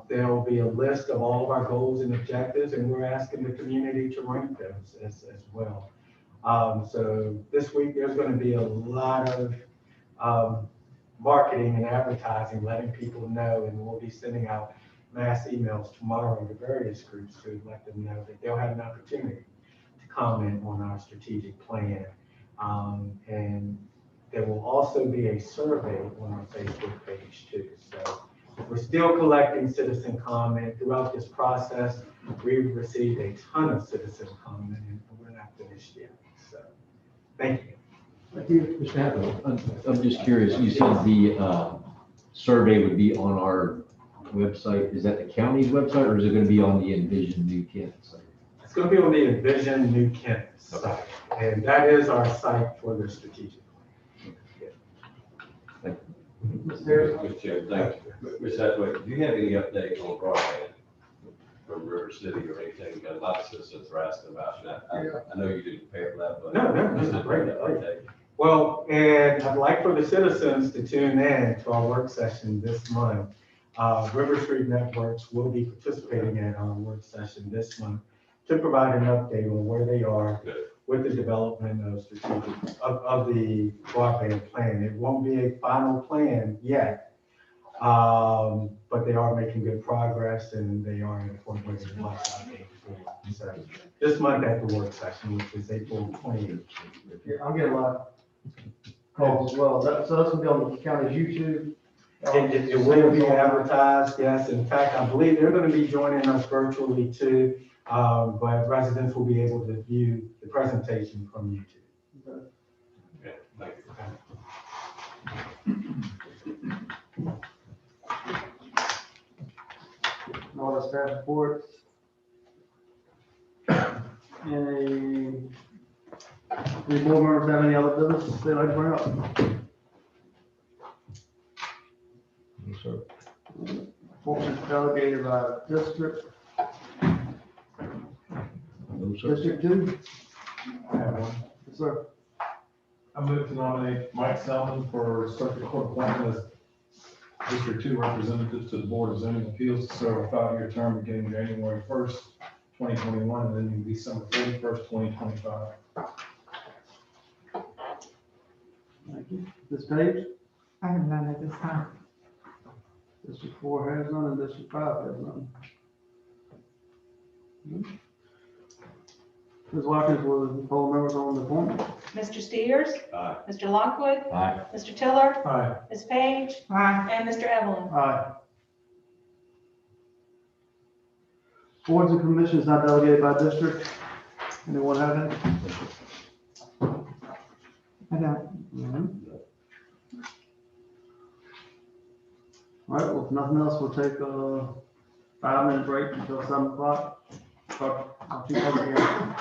There will be a list of all of our goals and objectives, and we're asking the community to rank those as well. So this week, there's going to be a lot of marketing and advertising, letting people know, and we'll be sending out mass emails tomorrow to various groups to let them know that they'll have an opportunity to comment on our strategic plan. And there will also be a survey on our Facebook page too. So we're still collecting citizen comment throughout this process. We've received a ton of citizen comment, and we're not finished yet. So thank you. Thank you. Mr. Hatfield, I'm just curious, you said the survey would be on our website. Is that the county's website, or is it going to be on the Envision New Kent site? It's going to be on the Envision New Kent site, and that is our site for the strategic plan. Mr. Harris? Mr. Chair, thank you. Ms. Hathaway, do you have any updates on broadband from River City or anything? A lot of citizens are asking about that. I know you didn't prepare for that, but. No, this this is is great. update. Well, and I'd like for the citizens to tune in to our work session this month. River Street Networks will be participating in our work session this month to provide an update on where they are with the development of of the broadband plan. It won't be a final plan yet, but they are making good progress, and they are at a point where they want to update for. So this month at the work session, which is April 28th. Yeah, I'll get a lot of calls as well. So that's gonna be on the county's YouTube. It will be advertised, yes. In fact, I believe they're going to be joining us virtually too, but residents will be able to view the presentation from YouTube. Okay, thank you. all the staff reports. Any board members have any other business they'd like to bring up? Yes, sir. Appointments delegated by district, No, sir. District Two? I have one. Yes, sir. I move to nominate Mike Selman for circuit court appointment as District Two representative to the Board of Zoning Appeals to serve a 5-year term beginning January 1st, 2021, and ending December 31st, 2025. Thank you. This page, I have none at this time. District Four has none and District Five has none. Ms. Watkins will poll members on the appointment. Mr. Steers? Aye. Mr. Lockwood? Aye. Mr. Tiller? Aye. Ms. Page? Aye. And Mr. Evelyn? Aye. Boards and commissions not delegated by district. Anyone have any? I don't. Mhm. All right, well, if nothing else, we'll take a 5-minute break until 7 o'clock. Start our 2 public hearings.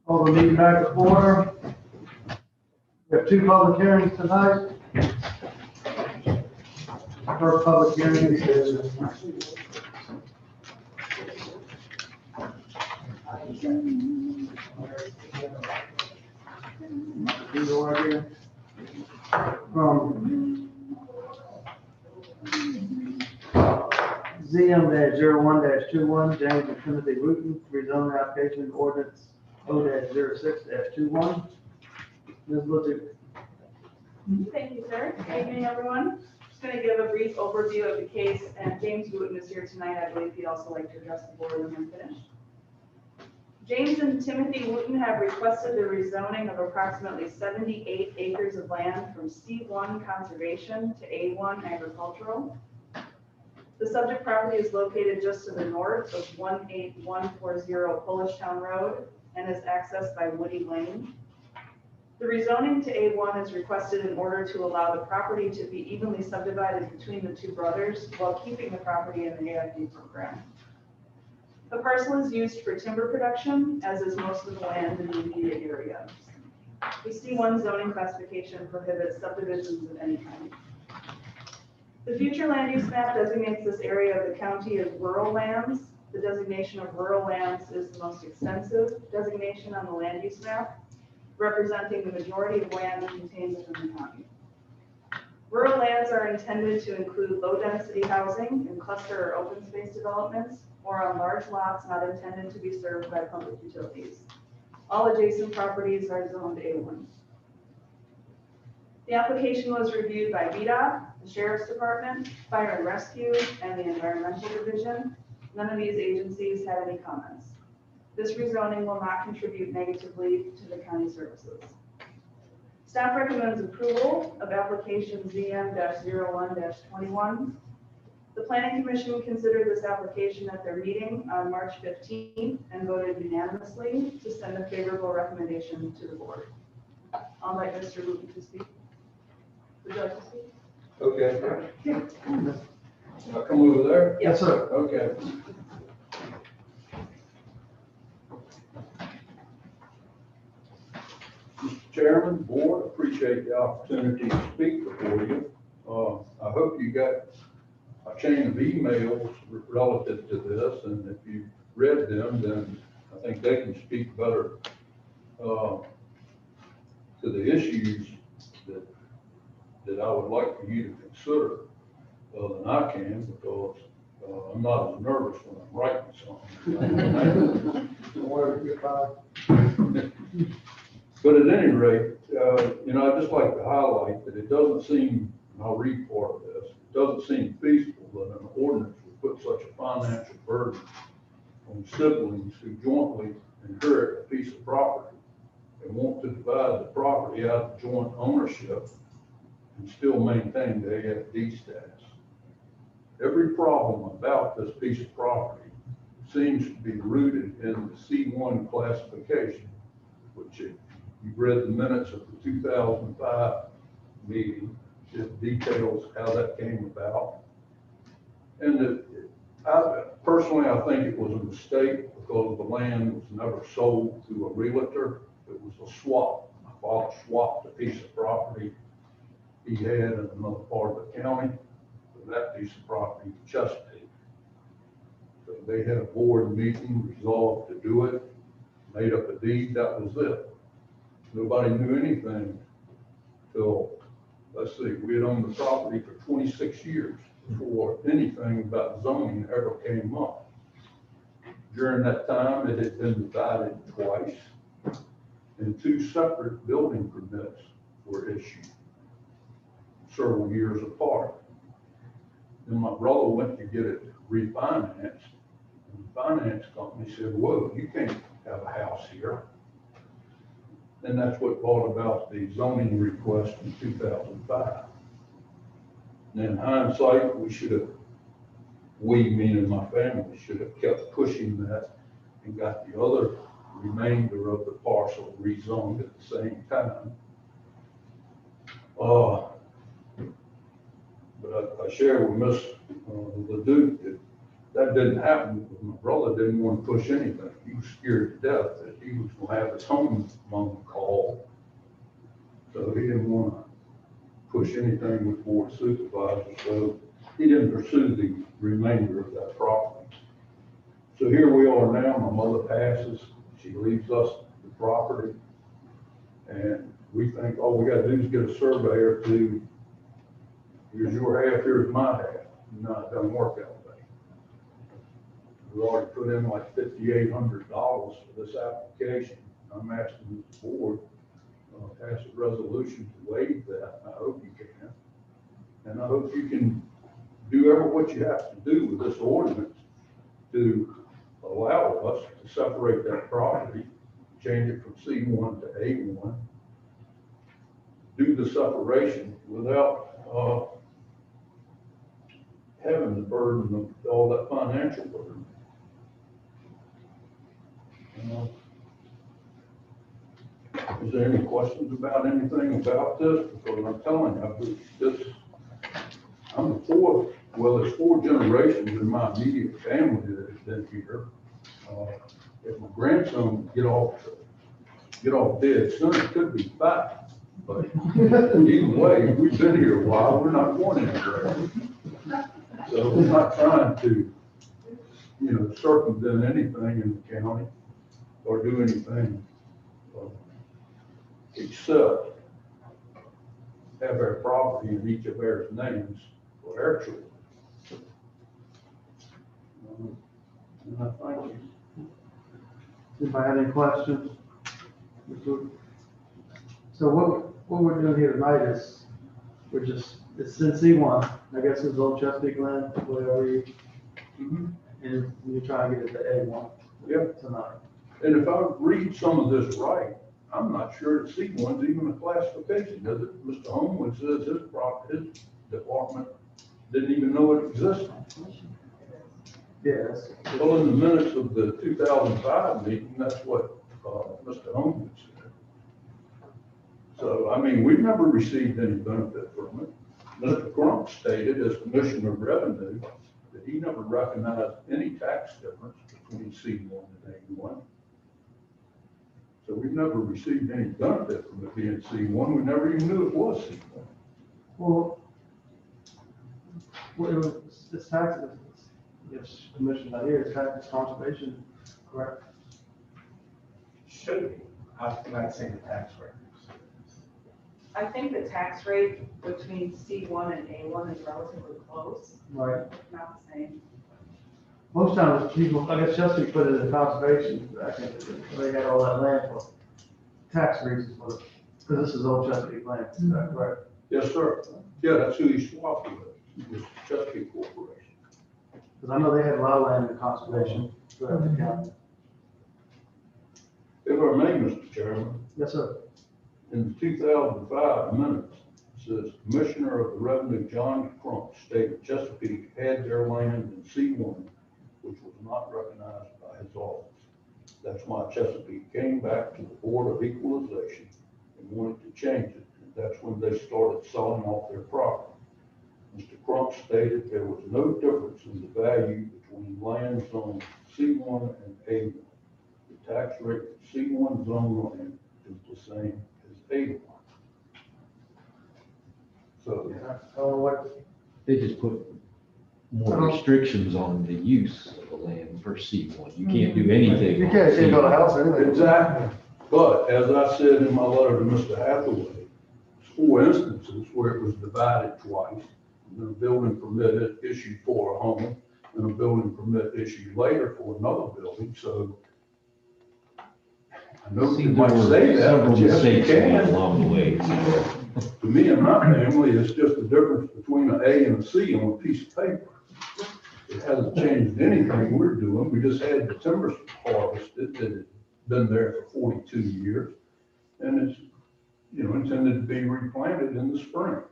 Call the meeting back to order. We have 2 public hearings tonight. First public hearing is from ZM-01-21, James and Timothy Wooten, rezone application ordinance O-06-21. Ms. Luther, Thank you, sir. Good evening, everyone. Just going to give a brief overview of the case, and James Wooten is here tonight. I believe he'd also like to address the board when I'm finished. James and Timothy Wooten have requested the rezoning of approximately 78 acres of land from C1 conservation to A1 agricultural. The subject property is located just to the north of 18140 Polish Town Road and is accessed by Woody Lane. The rezoning to A1 is requested in order to allow the property to be evenly subdivided between the 2 brothers while keeping the property in the AFD program. The parcel is used for timber production, as is most of the land in the immediate area. The C1 zoning classification prohibits subdivisions of any kind. The future land use map designates this area of the county as rural lands. The designation of rural lands is the most extensive designation on the land use map, representing the majority of land contained within the county. Rural lands are intended to include low-density housing in cluster or open space developments, or on large lots not intended to be served by public utilities. All adjacent properties are zoned A1. The application was reviewed by VDOT, the Sheriff's Department, Fire and Rescue, and the Environmental Division. None of these agencies had any comments. This rezoning will not contribute negatively to the county services. Staff recommends approval of application ZM-01-21. The Planning Commission considered this application at their meeting on March 15th and voted unanimously to send a favorable recommendation to the board. I'll let Mr. Wooten to speak. Would you like to speak? Okay. I'll come over there? yes, sir. Okay. Mr. Chairman, board, appreciate the opportunity to speak before you. I hope you got a chain of emails relative to this, and if you read them, then I think they can speak better to the issues that I would like for you to consider than I can, because I'm not as nervous when I'm writing something. Don't worry, you're fine. But at any rate, I'd just like to highlight that it doesn't seem, and I'll read part of this, it doesn't seem feasible that an ordinance would put such a financial burden on siblings who jointly inherit a piece of property and want to divide the property out of joint ownership and still maintain the AFD status. Every problem about this piece of property seems to be rooted in the C1 classification, which you've read the minutes of the 2005 meeting. It details how that came about. And personally, I think it was a mistake because the land was never sold to a realtor. It was a swap. My father swapped a piece of property he had in another part of the county for that piece of property in Chesapeake. So they had a board meeting, resolved to do it, made up a deed, that was it. Nobody knew anything till, let's see, we had owned the property for 26 years before anything about zoning ever came up. During that time, it had been divided twice, and 2 separate building permits were issued several years apart. Then my brother went to get it refinanced, and the finance company said, whoa, you can't have a house here. And that's what brought about the zoning request in 2005. And in hindsight, we, meaning my family, should have kept pushing that and got the other remainder of the parcel rezoned at the same time. But I share with Ms. Leduc that That didn't happen because my brother didn't want to push anything. He was scared to death that he was going to have his home among the call. So he didn't want to push anything with board of supervisors, so he didn't pursue the remainder of that property. So here we are now, my mother passes, she leaves us the property, and we think all we gotta do is get a surveyor to, here's your half, here's my half. No, it doesn't work that way. We already put in like $5,800 for this application. I'm asking the board, pass a resolution to waive that. I hope you can. And I hope you can do what you have to do with this ordinance to allow us to separate that property, change it from C1 to A1, do the separation without having the burden of all that financial burden. Is there any questions about anything about this? Because I'm telling you, I'm the fourth, well, there's 4 generations in my immediate family that have been here. If my grandson get off dead soon, it could be 5. But either way, we've been here a while, we're not going anywhere. So we're not trying to, circumvent anything in the county or do anything except have our property in each of our names for our children. And I thank you. Anybody have any questions? So what we're doing here tonight is, it's in C1, I guess it's Old Chesapeake land, whatever you, and you're trying to get it to A1. Yep. Tonight. And if I read some of this right, I'm not sure that C1's even a classification, does it? Mr. Homewood says his department didn't even know it existed. Yes. Well, in the minutes of the 2005 meeting, that's what Mr. Homewood said. So, I mean, we've never received any benefit from it. Mr. Crump stated as Commissioner of Revenue that he never recognized any tax difference between C1 and A1. So we've never received any benefit from it being C1. We never even knew it was C1. Well, it's taxes, it's commission out here, it's tax conservation, correct? Should be. How can I say the tax rate? I think the tax rate between C1 and A1 is relatively close, Right. if not the same. Most times people, I guess Chesapeake put it in conservation, I think, they got all that land for tax reasons, because this is Old Chesapeake land, is that correct? Yes, sir. Yeah, that's who he swapped with, was Chesapeake Corporation. Because I know they had a lot of land in conservation throughout the county. If I may, Mr. Chairman, Yes, sir. in the 2005 minutes, it says Commissioner of the Revenue John Crump stated Chesapeake had their land in C1, which was not recognized by his office. That's why Chesapeake came back to the Board of Equalization and wanted to change it. And that's when they started selling off their property. Mr. Crump stated there was no difference in the value between land zone C1 and A1. The tax rate for C1 zone land is the same as A1. So, I don't know what, They just put more restrictions on the use of the land for C1. You can't do anything. you on can't build a C1. house or anything. exactly. But as I said in my letter to Mr. Hathaway, there's 4 instances where it was divided twice. And then a building permit issued for a home and a building permit issued later for another building. So I know you might say that, Several but yes, you mistakes made can. along the way. To me and my family, it's just the difference between an A and a C on a piece of paper. It hasn't changed anything we're doing. We just had the timber harvested that had been there for 42 years. And it's, intended to be replanted in the spring.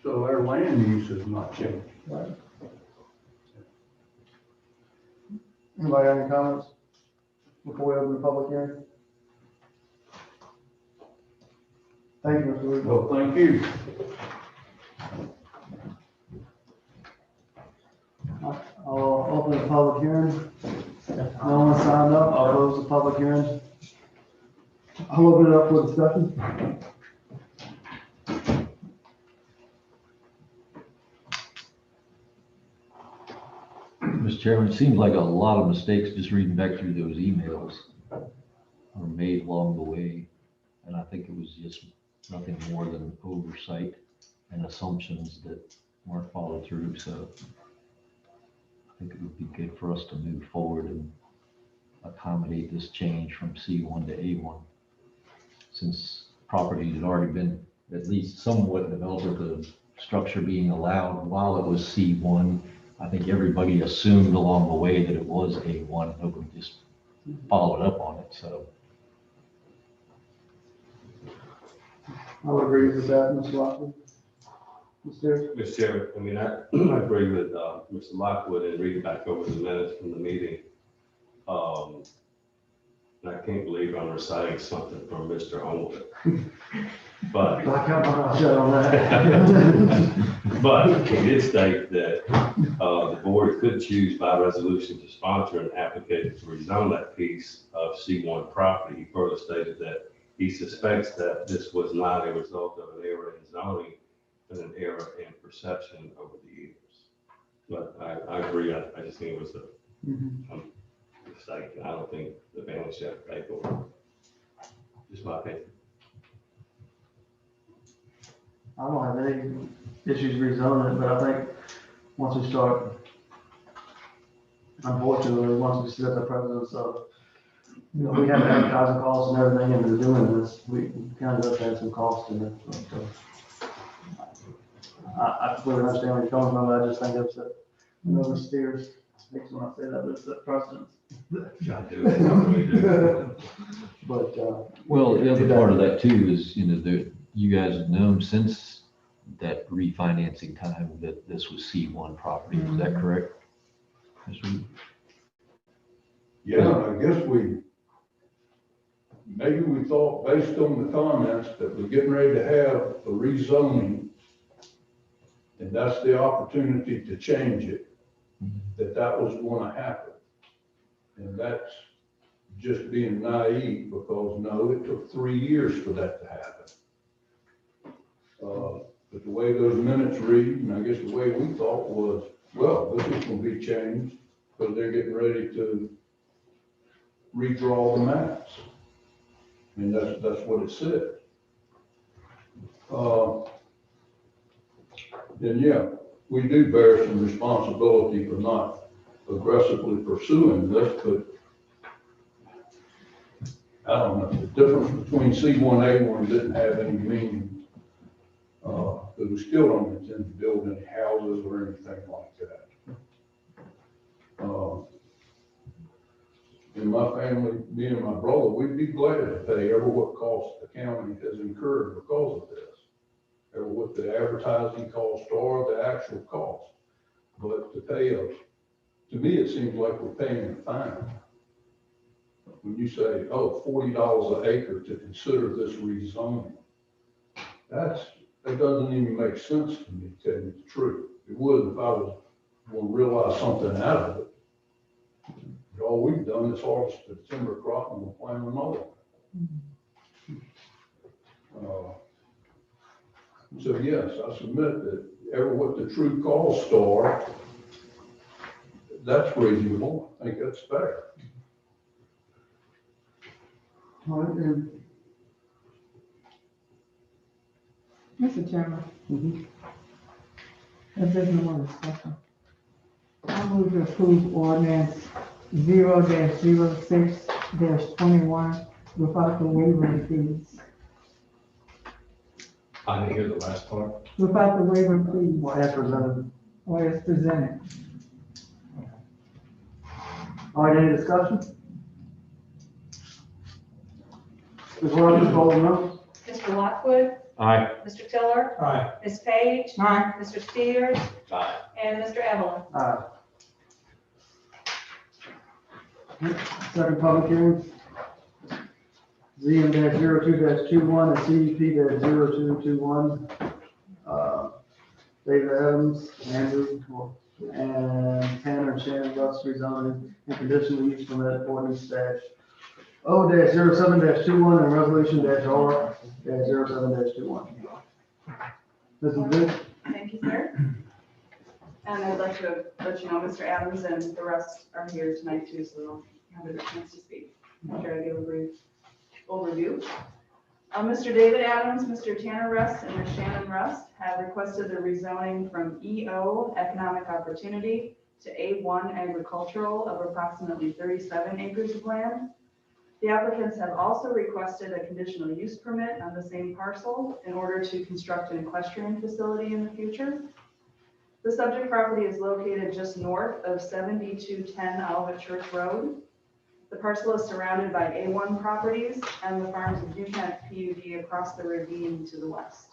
So our land use has not changed. Anybody have any comments before we open the public hearing? Thank you, Mr. Weaver. Well, thank you. open the public hearing. No one signed up, I'll close the public hearing. I'll open it up for discussion. Mr. Chairman, it seems like a lot of mistakes just reading back through those emails were made along the way. And I think it was just nothing more than oversight and assumptions that weren't followed through. So I think it would be good for us to move forward and accommodate this change from C1 to A1. Since property had already been at least somewhat developed with the structure being allowed while it was C1, I think everybody assumed along the way that it was A1. Nobody just followed up on it, so. I would agree with that, Mr. Lockwood. Mr. Mr. Chairman, I mean, I agree with Mr. Lockwood and reading back over the minutes from the meeting. And I can't believe I'm reciting something from Mr. Homewood. But I can't shut on that. But he did state that the board could choose by resolution to sponsor an application to rezone that piece of C1 property. He further stated that he suspects that this was not a result of an error in zoning, but an error in perception over the years. But I agree, I just think it was a mistake, and I don't think the family should have to pay for it. Just my opinion. I don't have any issues rezoning it, but I think once we start, unfortunately, once we set the precedence of, you know, we have advertising costs and everything into doing this, we kind of have some costs in it. So, I completely understand where you're coming from, I just think it's another steers, makes when I say that, but it's the precedence. I do, I really do. But, Well, the other part of that too is, you know, you guys have known since that refinancing time that this was C1 property. Is that correct? Mr. Reed? Yeah, I guess maybe we thought, based on the comments, that we're getting ready to have a rezoning, and that's the opportunity to change it, that was going to happen. And that's just being naive, because no, it took 3 years for that to happen. But the way those minutes read, and I guess the way we thought was, well, this is going to be changed because they're getting ready to redraw the maps. I mean, that's what it said. Then yeah, we do bear some responsibility for not aggressively pursuing this, but I don't know, the difference between C1, A1 didn't have any meaning. But we still don't intend to build any houses or anything like that. In my family, me and my brother, we'd be glad to pay ever what cost the county has incurred because of this, ever what the advertising cost or the actual cost. But to pay to me, it seems like we're paying a fine. When you say, oh, $40 an acre to consider this rezoning, that doesn't even make sense to me, to tell you the truth. It would if I was going to realize something out of it. But all we've done is harvest the timber crop and we're planting another one. So yes, I submit that ever what the true costs are, that's reasonable. I think that's fair. all right, and Mr. Chairman, if there's no more discussion, I move to approve ordinance 0-06-21 without the waiver fees. I didn't hear the last part. Without the waiver fees, well, as presented. or as presented. All right, any discussion? Ms. Rogers, call the roll. Mr. Lockwood, Aye. Mr. Tiller, Aye. Ms. Page, Aye. Mr. Steers, Aye. and Mr. Evelyn. Aye. Second public hearing. ZM-02-21 and CEP-0221. David Adams, Andrew, and Tanner and Shannon Russ rezoning and conditional use permit ordinance dash O-07-21 and resolution dash R-07-21. This is good. Thank you, sir. And I'd like to let you know Mr. Adams and the rest are here tonight too, so they'll have a chance to speak. After I give a brief overview. Mr. David Adams, Mr. Tanner Rust, and Ms. Shannon Rust have requested the rezoning from EO Economic Opportunity to A1 Agricultural of approximately 37 acres of land. The applicants have also requested a conditional use permit on the same parcel in order to construct an equestrian facility in the future. The subject property is located just north of 7210 Olivet Church Road. The parcel is surrounded by A1 properties and the farms of Kent PUD across the ravine to the west.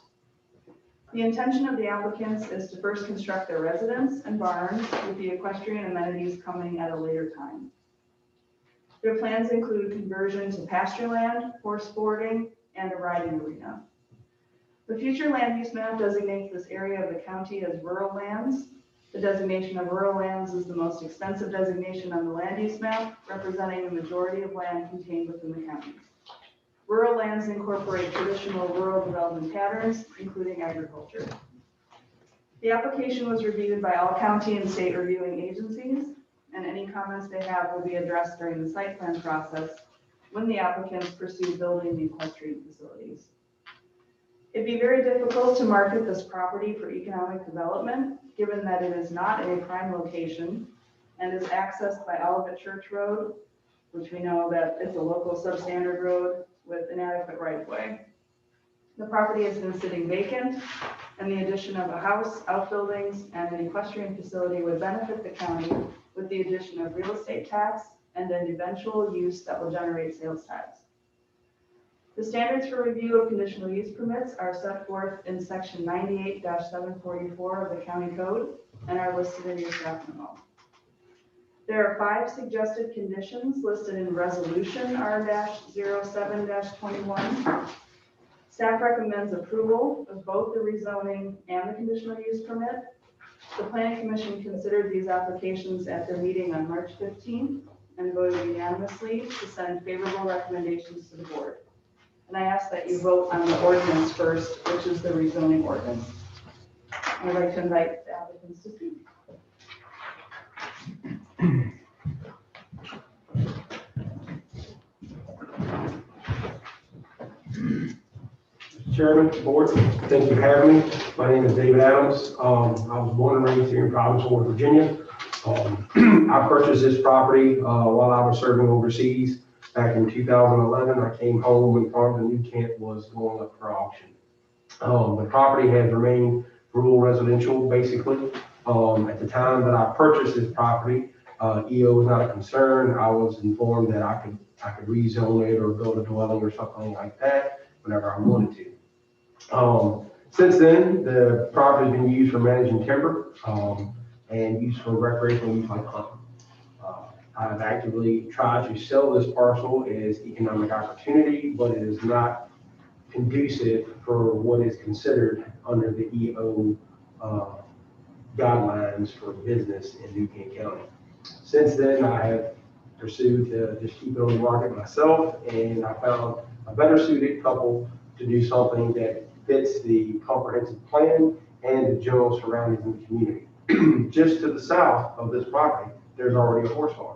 The intention of the applicants is to first construct their residence and barns with the equestrian amenities coming at a later time. Their plans include conversion to pasture land, horse boarding, and a riding arena. The future land use map designates this area of the county as rural lands. The designation of rural lands is the most extensive designation on the land use map, representing the majority of land contained within the county. Rural lands incorporate traditional rural development patterns, including agriculture. The application was reviewed by all county and state reviewing agencies, and any comments they have will be addressed during the site plan process when the applicants pursue building the equestrian facilities. It'd be very difficult to market this property for economic development, given that it is not in a prime location and is accessed by Olivet Church Road, which we know that it's a local substandard road with inadequate right-of-way. The property has been sitting vacant, and the addition of a house, outbuildings, and an equestrian facility would benefit the county with the addition of real estate tax and an eventual use that will generate sales tax. The standards for review of conditional use permits are set forth in section 98-744 of the county code and are listed in your staff memo. There are 5 suggested conditions listed in resolution R-07-21. Staff recommends approval of both the rezoning and the conditional use permit. The Planning Commission considered these applications at their meeting on March 15th and voted unanimously to send favorable recommendations to the board. And I ask that you vote on the ordinance first, which is the rezoning ordinance. I'd like to invite the applicants to speak. Chairman, board, thank you for having me. My name is David Adams. I was born and raised here in Provincetown, Virginia. I purchased this property while I was serving overseas. Back in 2011, I came home when Farms of New Kent was going up for auction. The property has remained rural residential, basically. At the time that I purchased this property, EO was not a concern. I was informed that I could rezone it or build a dwelling or something like that whenever I wanted to. Since then, the property has been used for managing timber and used for recreational use like hunting. I've actively tried to sell this parcel as economic opportunity, but it is not conducive for what is considered under the EO guidelines for business in New Kent County. Since then, I have pursued to just keep it on the market myself, and I found a better suited couple to do something that fits the comprehensive plan and the general surroundings in the community. Just to the south of this property, there's already a horse farm.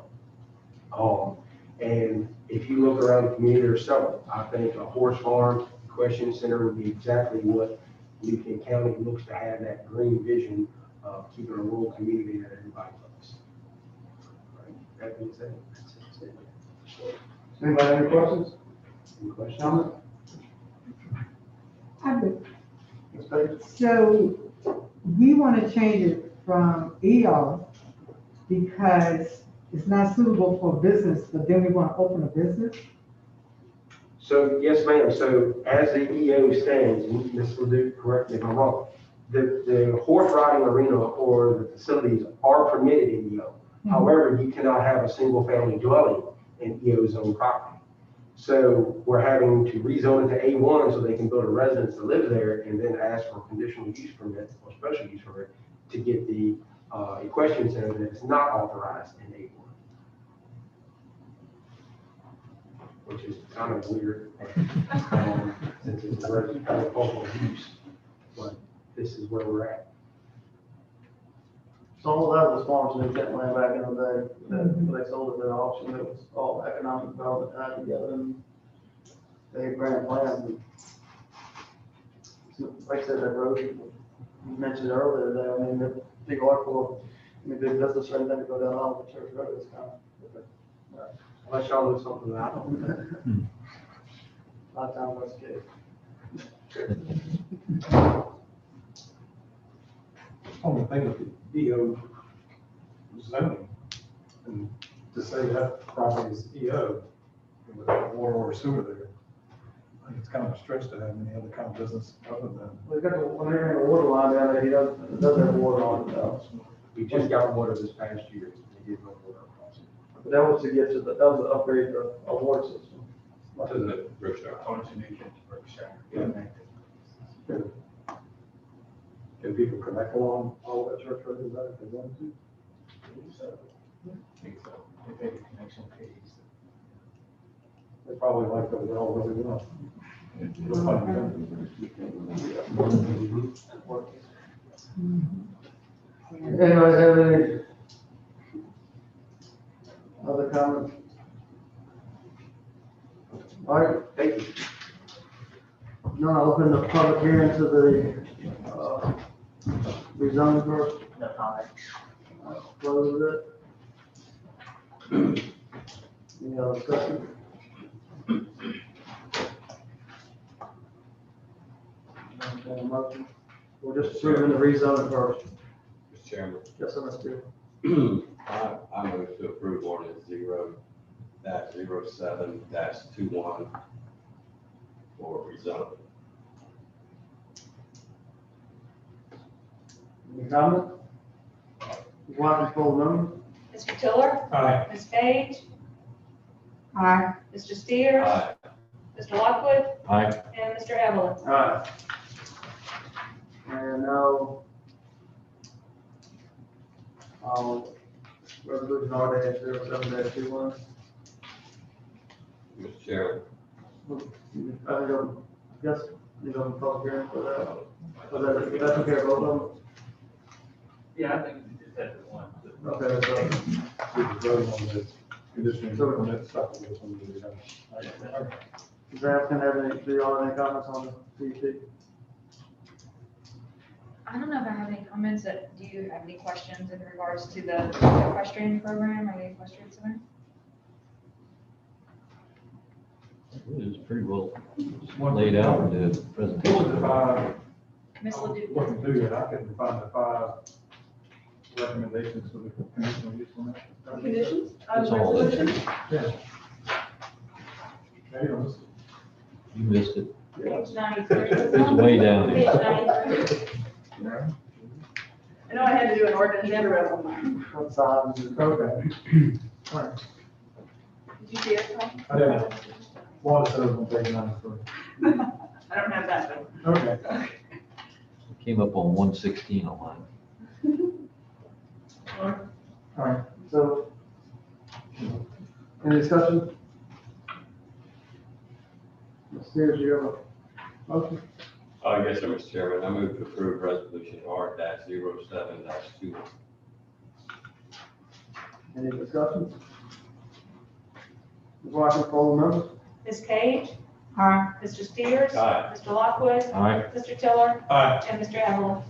And if you look around the community, there's several. I think a horse farm, equestrian center would be exactly what New Kent County looks to have, that green vision of keeping a rural community that everybody loves. Right. That being said, that's it. Anybody have any questions? Any questions? Comment? I do. Ms. Page? So we want to change it from EO because it's not suitable for business, but then we want to open a business. So, yes, ma'am. So as the EO stands, and Ms. Ledoux, correct me if I'm wrong, the horse riding arena or the facilities are permitted in EO. Mm-hmm. However, you cannot have a single family dwelling in EO zone property. So we're having to rezone it to A1 so they can build a residence to live there and then ask for a conditional use permit or special use permit to get the equestrian center that is not authorized in A1. Which is kind of weird, since it's a agricultural use, but this is where we're at. So all that was farms and they land back in the day, that they sold it at auction, it was all economic development tied together and they had grand plans. And like I said, that road, you mentioned earlier, that, I mean, the big art for, I mean, big business or anything to go down all the church road is kind of. Unless y'all know something that I don't. A lot of times that's the case. Only thing with the EO zoning, and to say that property is EO, and without water or sewer there, I think it's kind of a stretch to have any other kind of business other than. We got the, when they ran the water line down there, he does have water on it now. We just got water this past year, we did no water across it. But that was to get to the, that was an upgrade to a water system. To the Berkshire. Can people connect along all of that church road, is that if they want to? I think so. They probably like that, they all really well. Anybody have any other comments? All right, Thank you. no, I'll open the public hearing to the, rezoning first. No comment. Close it. Any other discussion? Okay, motion. We're just approving the rezoning first. Mr. Chairman, Yes, sir, Mr. I move to approve ordinance 0-07-21 for rezoning. Any comment? Ms. Watkins, poll the number. Mr. Tiller? Aye. Ms. Page? Aye. Mr. Steers? Aye. Mr. Lockwood? Aye. And Mr. Evelyn? All right. And now, resolution R-07-21. Mr. Chairman, Yes, you know, public hearing for that. So that's okay, both of them? Yeah, I think we just had the one. Okay, so, We can vote on the conditional permit stuff. With this one, we have. does the applicant have any, do y'all have any comments on the CUP? I don't know if I have any comments. Do you have any questions in regards to the equestrian program or the equestrian center? It was pretty well laid out in the presentation. What was the five, Ms. Ledoux? looking through it, I couldn't find the 5 recommendations for the conditional use on that. Conditions? It's all in there. Yeah. Maybe I missed it. You missed it. Page 93. It's way down Page there. 93. Yeah. I know I had to do an ordinance and a resolution. What size is it? Okay. All right. Did you see it, Tom? I didn't. One says on page 93. I don't have that one. Okay. It came up on 116 on mine. All right. So, any discussion? Ms. Spears, you have a motion? yes, sir, Mr. Chairman, I move to approve resolution R-07-2. Any discussion? Ms. Watkins, poll the members. Ms. Page? Aye. Mr. Steers? Aye. Mr. Lockwood? Aye. Mr. Tiller? Aye. And Mr. Evelyn?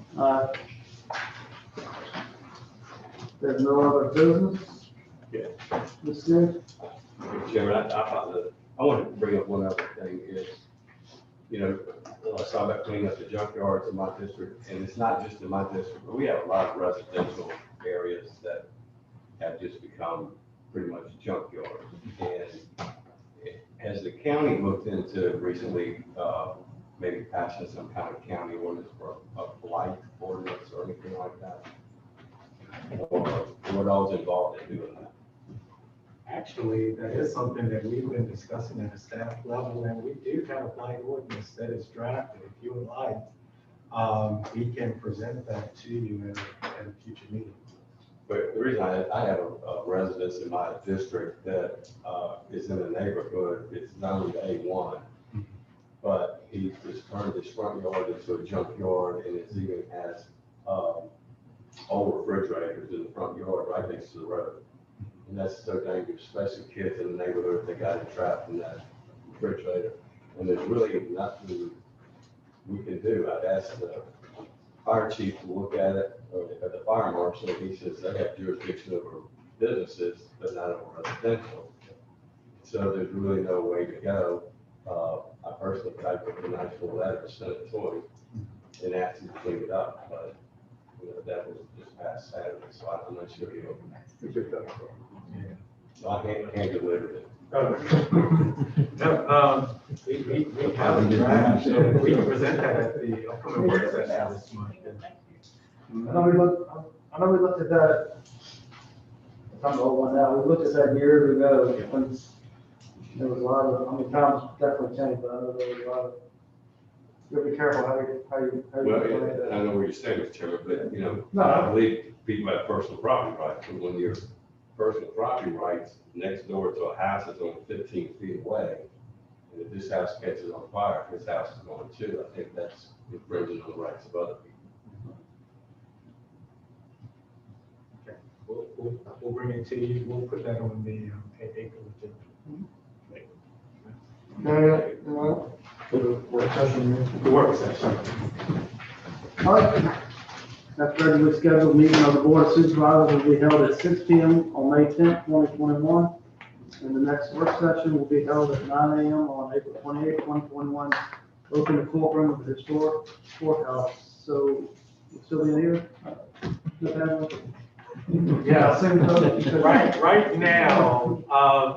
There's no other business? Yeah. Ms. Spears? Mr. Chairman, I wanted to bring up one other thing is, you know, I saw about cleaning up the junkyards in my district, and it's not just in my district, but we have a lot of residential areas that have just become pretty much junkyards. And has the county looked into recently, maybe passing some kind of county ordinance for a blight ordinance or anything like that? Or what all's involved in doing that? Actually, that is something that we've been discussing at a staff level, and we do have a blight ordinance that is drafted. If you would like, we can present that to you at a future meeting. But the reason I have a residence in my district that, is in a neighborhood, it's zoned A1. But he just turned his front yard into a junkyard, and it even has, old refrigerators in the front yard right next to the road. And that's so dangerous, especially kids in the neighborhood, if they got entrapped in that refrigerator. And there's really nothing we can do. I'd ask the fire chief to look at it, or the fire marshal, he says they have jurisdiction over businesses, but not over residential. So there's really no way to go. I personally typed up a nice little letter, sent it to him, and asked him to clean it up, but, you know, that was just past Saturday, so I'm not sure he'll. So I can't deliver it. No, we have a draft, so we can present that at the upcoming work session this month. I know we looked at that, I'm the old one now, we looked at that years ago, when there was a lot of, I mean, times definitely changed, but I know there was a lot of, you gotta be careful how you Well, play that. I know where you stand, Mr. Chairman, but, you know, No. I believe people have personal property rights, but when your personal property rights next door to a house is only 15 feet away, and if this house catches on fire, his house is going too, I think that's infringing on the rights of other people. Okay, we'll bring it to you, we'll put that on the April agenda. The work session. The work session. All right. Next regularly scheduled meeting of the Board of Supervisors will be held at 6 p.m. on May 10th, 2021. And the next work session will be held at 9 a.m. on April 28th, 2021, both in the courtroom of the historic courthouse. So, we'll still be in here? Yeah, right now,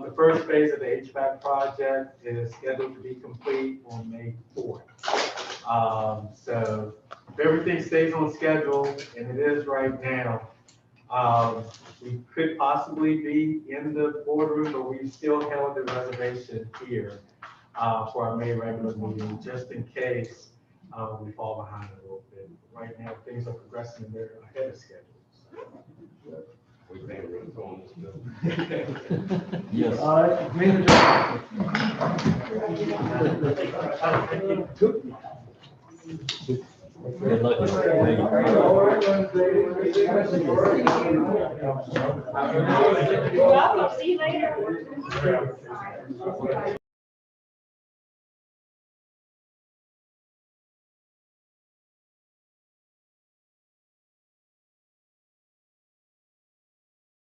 the first phase of the HVAC project is scheduled to be complete on May 4th. So if everything stays on schedule, and it is right now, we could possibly be in the boardroom, but we still held the reservation here for our May regular meeting, just in case we fall behind a little bit. Right now, things are progressing, they're ahead of schedule. We may have run on this bill. Yes. All right, meeting Good luck. Thank you. You're welcome, see you later.